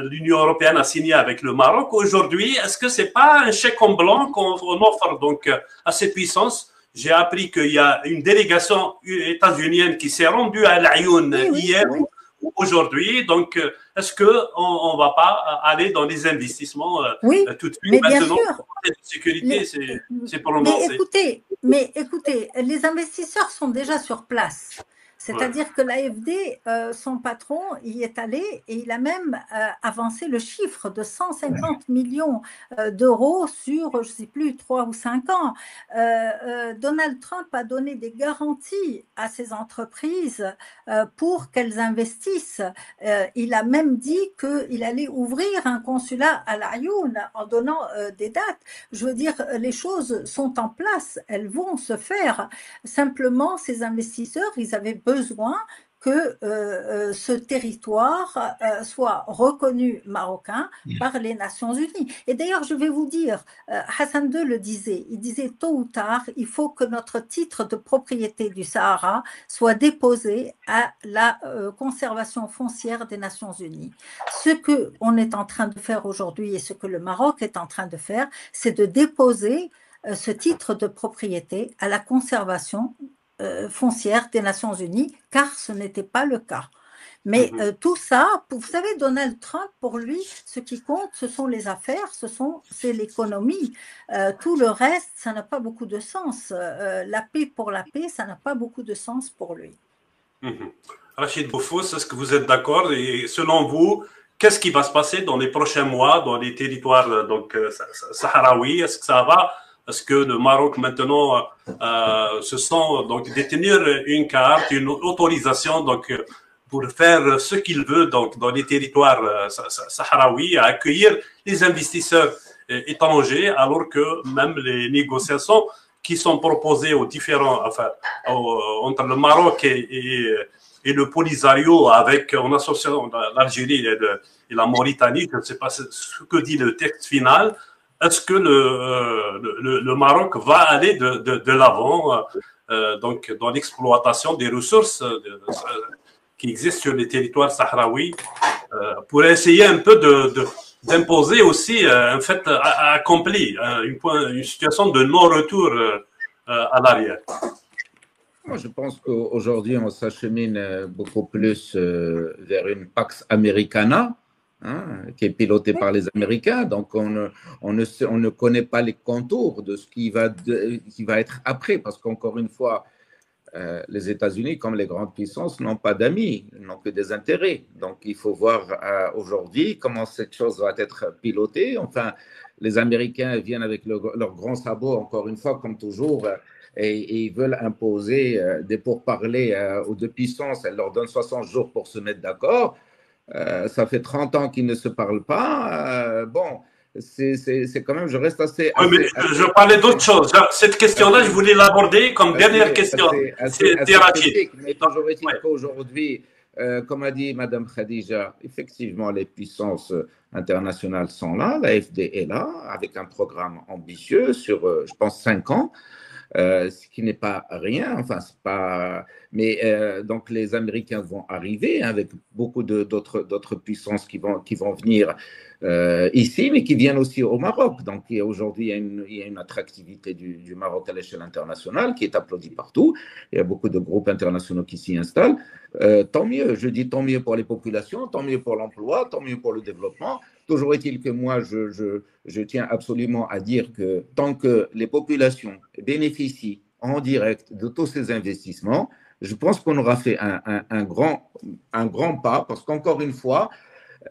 l'Union européenne a signés avec le Maroc. Aujourd'hui, est-ce que ce n'est pas un chèque en blanc qu'on offre donc à ces puissances? J'ai appris qu'il y a une délégation états-unienne qui s'est rendue à l'Ayoun hier ou aujourd'hui. Donc, est-ce qu'on ne va pas aller dans les investissements tout de suite? Mais maintenant, bien sûr. La sécurité, c'est prononcé. Mais écoutez, les investisseurs sont déjà sur place. C'est-à-dire que l'AFD, son patron, y est allé et il a même avancé le chiffre de 150 millions d'euros sur, je ne sais plus, 3 ou 5 ans. Donald Trump a donné des garanties à ces entreprises pour qu'elles investissent. Il a même dit qu'il allait ouvrir un consulat à l'Ayoun en donnant des dates. Je veux dire, les choses sont en place, elles vont se faire. Simplement, ces investisseurs, ils avaient besoin que ce territoire soit reconnu marocain par les Nations Unies. Et d'ailleurs, je vais vous dire, Hassan II le disait, il disait tôt ou tard, il faut que notre titre de propriété du Sahara soit déposé à la conservation foncière des Nations Unies. Ce qu'on est en train de faire aujourd'hui et ce que le Maroc est en train de faire, c'est de déposer ce titre de propriété à la conservation foncière des Nations Unies, car ce n'était pas le cas. Mais tout ça, vous savez, Donald Trump, pour lui, ce qui compte, ce sont les affaires, c'est l'économie. Tout le reste, ça n'a pas beaucoup de sens. La paix pour la paix, ça n'a pas beaucoup de sens pour lui. Rachid Boufous, est-ce que vous êtes d'accord? Et selon vous, qu'est-ce qui va se passer dans les prochains mois dans les territoires donc, sahraouis? Est-ce que ça va? Est-ce que le Maroc maintenant se sent donc détenir une carte, une autorisation donc pour faire ce qu'il veut donc dans les territoires sahraouis, à accueillir les investisseurs étrangers, alors que même les négociations qui sont proposées aux différents, entre le Maroc et le Polisario, avec en associant l'Algérie et la Mauritanie, je ne sais pas ce que dit le texte final. Est-ce que le Maroc va aller de l'avant donc dans l'exploitation des ressources qui existent sur les territoires sahraouis pour essayer un peu d'imposer aussi un fait accompli, une situation de non-retour à l'arrière? Moi, je pense qu'aujourd'hui, on s'achemine beaucoup plus vers une Pax Americana, qui est pilotée par les Américains. Donc, on ne connaît pas les contours de ce qui va être après, parce qu'encore une fois, les États-Unis, comme les grandes puissances, n'ont pas d'amis, n'ont que des intérêts. Donc, il faut voir aujourd'hui comment cette chose va être pilotée. Enfin, les Américains viennent avec leurs grands sabots, encore une fois, comme toujours, et ils veulent imposer des pourparlers aux deux puissances. Elles leur donnent 60 jours pour se mettre d'accord. Ça fait 30 ans qu'ils ne se parlent pas. Bon, c'est quand même, je reste assez. Oui, mais je parlais d'autre chose. Cette question-là, je voulais l'aborder comme dernière question. C'est Rachid. Mais toujours est-il qu'aujourd'hui, comme a dit Madame Khadija, effectivement, les puissances internationales sont là, la FD est là, avec un programme ambitieux sur, je pense, 5 ans. Ce qui n'est pas rien, enfin, c'est pas. Mais donc les Américains vont arriver avec beaucoup d'autres puissances qui vont venir ici, mais qui viennent aussi au Maroc. Donc aujourd'hui, il y a une attractivité du Maroc à l'échelle internationale qui est applaudie partout. Il y a beaucoup de groupes internationaux qui s'y installent. Tant mieux, je dis tant mieux pour les populations, tant mieux pour l'emploi, tant mieux pour le développement. Toujours est-il que moi, je tiens absolument à dire que tant que les populations bénéficient en direct de tous ces investissements, je pense qu'on aura fait un grand pas, parce qu'encore une fois,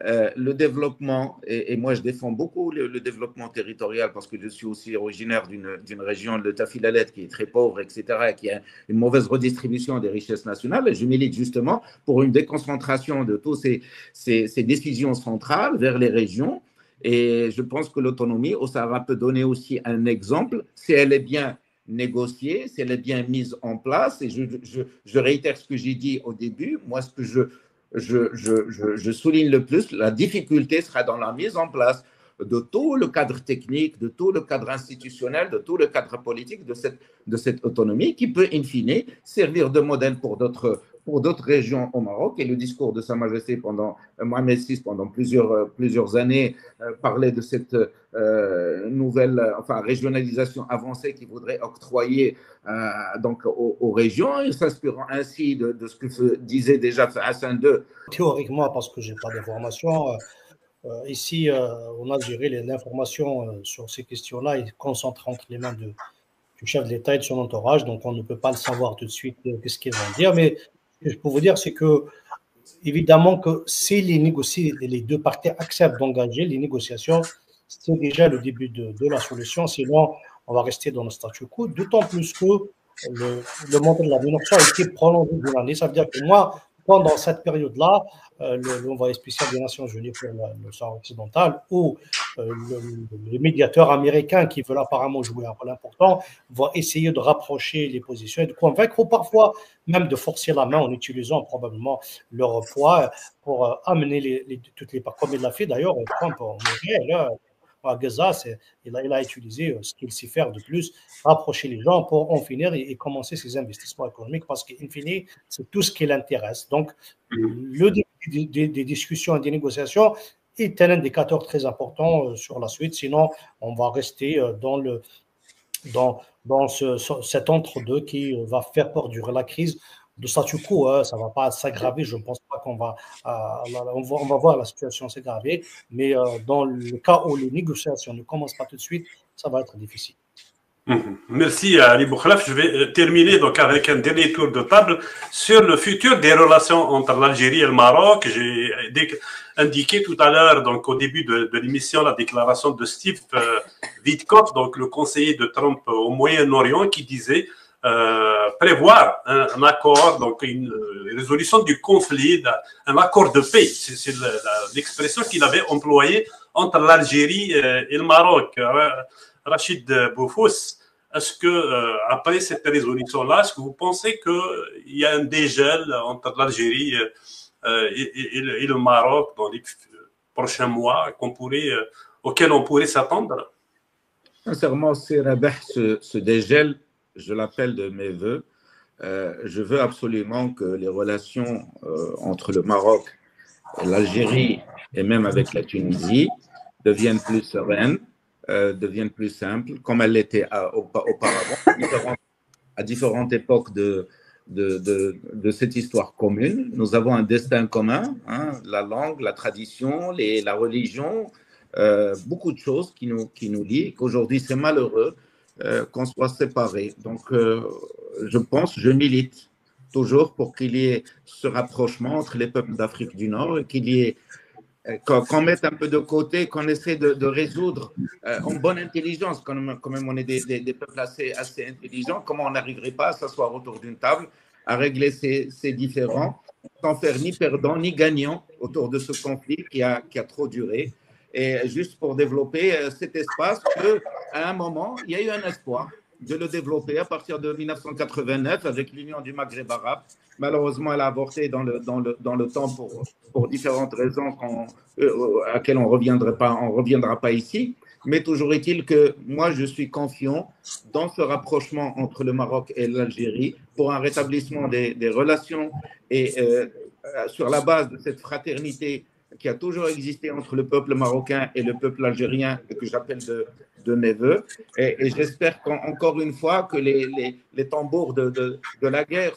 le développement, et moi je défends beaucoup le développement territorial parce que je suis aussi originaire d'une région, le Tafilalet, qui est très pauvre, etc., qui a une mauvaise redistribution des richesses nationales. Et je milite justement pour une déconcentration de toutes ces décisions centrales vers les régions. Et je pense que l'autonomie au Sahara peut donner aussi un exemple si elle est bien négociée, si elle est bien mise en place. Et je réitère ce que j'ai dit au début. Moi, ce que je souligne le plus, la difficulté sera dans la mise en place de tout le cadre technique, de tout le cadre institutionnel, de tout le cadre politique de cette autonomie qui peut, in fine, servir de modèle pour d'autres régions au Maroc. Et le discours de Sa Majesté Mohamed VI pendant plusieurs années parlait de cette nouvelle régionalisation avancée qu'il voudrait octroyer donc aux régions, et s'inspirant ainsi de ce que disait déjà Hassan II. Théoriquement, parce que je n'ai pas d'informations, ici, en Algérie, l'information sur ces questions-là est concentrée entre les mains du chef de l'État et de son entourage, donc on ne peut pas le savoir tout de suite qu'est-ce qu'ils vont dire. Mais ce que je peux vous dire, c'est que, évidemment, que si les deux parties acceptent d'engager les négociations, c'est déjà le début de la solution. Sinon, on va rester dans le statu quo, d'autant plus que le montant de la dénonciation a été prolongé d'une année. Ça veut dire que moi, pendant cette période-là, l'envoyé spécial des Nations Unies pour le Sahara occidental ou les médiateurs américains qui veulent apparemment jouer un rôle important vont essayer de rapprocher les positions et de convaincre, ou parfois même de forcer la main en utilisant probablement leur poids pour amener toutes les parties, comme il l'a fait d'ailleurs Trump en Israël. À Gaza, il a utilisé ce qu'il sait faire de plus, rapprocher les gens pour en finir et commencer ses investissements économiques, parce qu'in fine, c'est tout ce qui l'intéresse. Donc, le début des discussions et des négociations est un indicateur très important sur la suite. Sinon, on va rester dans cet entre-deux qui va faire perdurer la crise. De statu quo, ça ne va pas s'aggraver. Je ne pense pas on va voir la situation s'aggraver. Mais dans le cas où les négociations ne commencent pas tout de suite, ça va être difficile. Merci Ali Boukhlaf. Je vais terminer donc avec un dernier tour de table sur le futur des relations entre l'Algérie et le Maroc. J'ai indiqué tout à l'heure, donc au début de l'émission, la déclaration de Steve Witkoff, donc le conseiller de Trump au Moyen-Orient, qui disait prévoir un accord, donc une résolution du conflit, un accord de paix. C'est l'expression qu'il avait employée entre l'Algérie et le Maroc. Rachid Boufous, est-ce que après cette résolution-là, est-ce que vous pensez qu'il y a un dégel entre l'Algérie et le Maroc dans les prochains mois auquel on pourrait s'attendre? Sincèrement, c'est Rabah, ce dégel, je l'appelle de mes voeux. Je veux absolument que les relations entre le Maroc et l'Algérie, et même avec la Tunisie, deviennent plus sereines, deviennent plus simples, comme elles l'étaient auparavant, à différentes époques de cette histoire commune. Nous avons un destin commun, la langue, la tradition, la religion, beaucoup de choses qui nous lient, qu'aujourd'hui c'est malheureux qu'on soit séparés. Donc, je milite toujours pour qu'il y ait ce rapprochement entre les peuples d'Afrique du Nord et qu'il y ait qu'on mette un peu de côté, qu'on essaie de résoudre en bonne intelligence. Quand même on est des peuples assez intelligents, comment on n'arriverait pas à s'asseoir autour d'une table, à régler ces différends, sans faire ni perdant ni gagnant autour de ce conflit qui a trop duré. et juste pour développer cet espace qu'à un moment, il y a eu un espoir de le développer à partir de 1989 avec l'Union du Maghreb arabe. Malheureusement, elle a avorté dans le temps pour différentes raisons à laquelle on ne reviendra pas ici. Mais toujours est-il que moi, je suis confiant dans ce rapprochement entre le Maroc et l'Algérie pour un rétablissement des relations et sur la base de cette fraternité qui a toujours existé entre le peuple marocain et le peuple algérien, que j'appelle de mes voeux. Et j'espère qu'encore une fois que les tambours de la guerre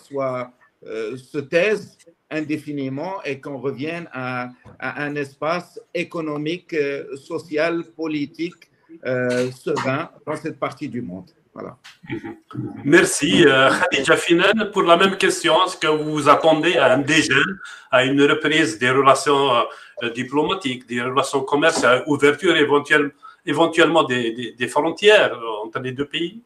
se taisent indéfiniment et qu'on revienne à un espace économique, social, politique, serein dans cette partie du monde. Voilà. Merci, Khadija Finan. Pour la même question, est-ce que vous vous attendez à un dégel, à une reprise des relations diplomatiques, des relations commerciales, ouverture éventuellement des frontières entre les deux pays?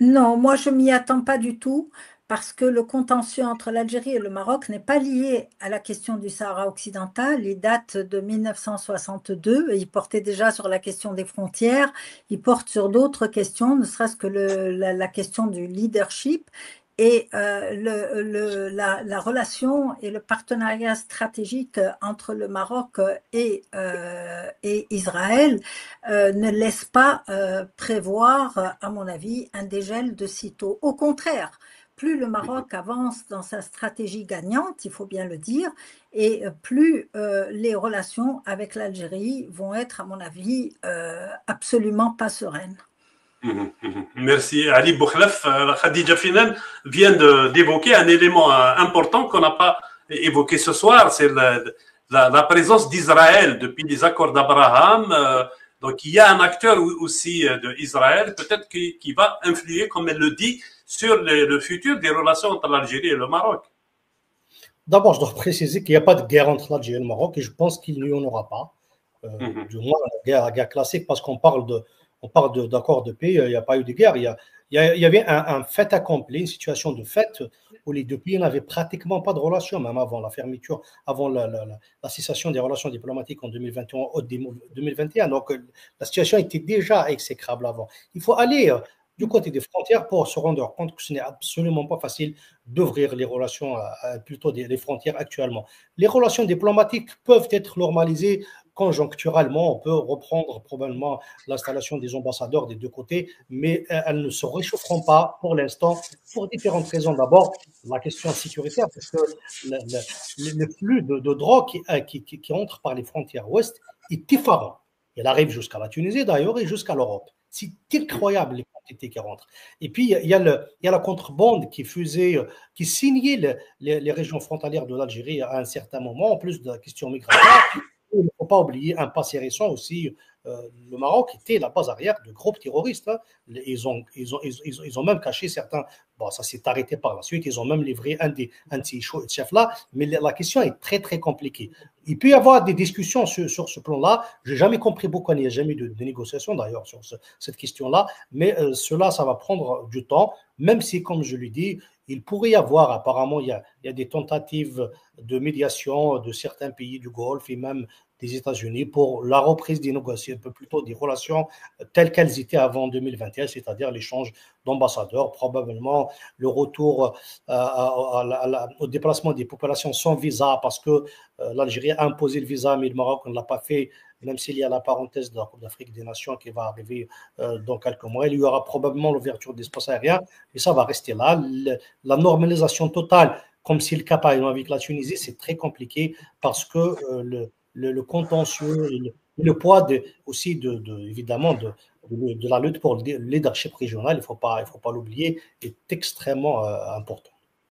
Non, moi je m'y attends pas du tout parce que le contentieux entre l'Algérie et le Maroc n'est pas lié à la question du Sahara occidental. Il date de 1962 et il portait déjà sur la question des frontières. Il porte sur d'autres questions, ne serait-ce que la question du leadership. Et la relation et le partenariat stratégique entre le Maroc et Israël ne laisse pas prévoir, à mon avis, un dégel de sitôt. Au contraire, plus le Maroc avance dans sa stratégie gagnante, il faut bien le dire, et plus les relations avec l'Algérie vont être, à mon avis, absolument pas sereines. Merci. Ali Bouchlef, Khadija Finan vient d'évoquer un élément important qu'on n'a pas évoqué ce soir, c'est la présence d'Israël depuis les accords d'Abraham. Donc il y a un acteur aussi d'Israël, peut-être qui va influer, comme elle le dit, sur le futur des relations entre l'Algérie et le Maroc. D'abord, je dois préciser qu'il n'y a pas de guerre entre l'Algérie et le Maroc et je pense qu'il n'y en aura pas. Du moins, la guerre classique, parce qu'on parle d'accord de paix, il n'y a pas eu de guerre. Il y avait un fait accompli, une situation de fait où les deux pays n'avaient pratiquement pas de relations, même avant la fermeture, avant la cessation des relations diplomatiques en 2021, 2021. Donc, la situation était déjà exécrable avant. Il faut aller du côté des frontières pour se rendre compte que ce n'est absolument pas facile d'ouvrir les relations, plutôt les frontières actuellement. Les relations diplomatiques peuvent être normalisées conjoncturellement, on peut reprendre probablement l'installation des ambassadeurs des deux côtés, mais elles ne se réchaufferont pas pour l'instant pour différentes raisons. D'abord, la question sécuritaire, parce que le flux de drogue qui entre par les frontières ouest est effarant. Il arrive jusqu'à la Tunisie d'ailleurs et jusqu'à l'Europe. C'est incroyable les quantités qui rentrent. Et puis, il y a la contrebande qui signait les régions frontalières de l'Algérie à un certain moment, en plus de la question migratoire. Il ne faut pas oublier un passé récent aussi. Le Maroc était la base arrière de groupes terroristes. Hein. Ils ont même caché certains. Bon, ça s'est arrêté par la suite. Ils ont même livré un de ces chefs-là. Mais la question est très, très compliquée. Il peut y avoir des discussions sur ce plan-là. Je n'ai jamais compris pourquoi il n'y a jamais eu de négociation d'ailleurs sur cette question-là. Mais cela, ça va prendre du temps, même si, comme je l'ai dit, il pourrait y avoir, apparemment, il y a des tentatives de médiation de certains pays du Golfe et même des États-Unis pour la reprise des négociations, un peu plutôt des relations telles qu'elles étaient avant 2021, c'est-à-dire l'échange d'ambassadeurs, probablement le retour au déplacement des populations sans visa, parce que l'Algérie a imposé le visa, mais le Maroc ne l'a pas fait, même s'il y a la parenthèse de la Coupe d'Afrique des Nations qui va arriver dans quelques mois. Il y aura probablement l'ouverture d'espace aérien, mais ça va rester là. La normalisation totale, comme c'est le cas par exemple avec la Tunisie, c'est très compliqué parce que le contentieux et le poids aussi évidemment de la lutte pour le leadership régional, il faut pas l'oublier, est extrêmement important.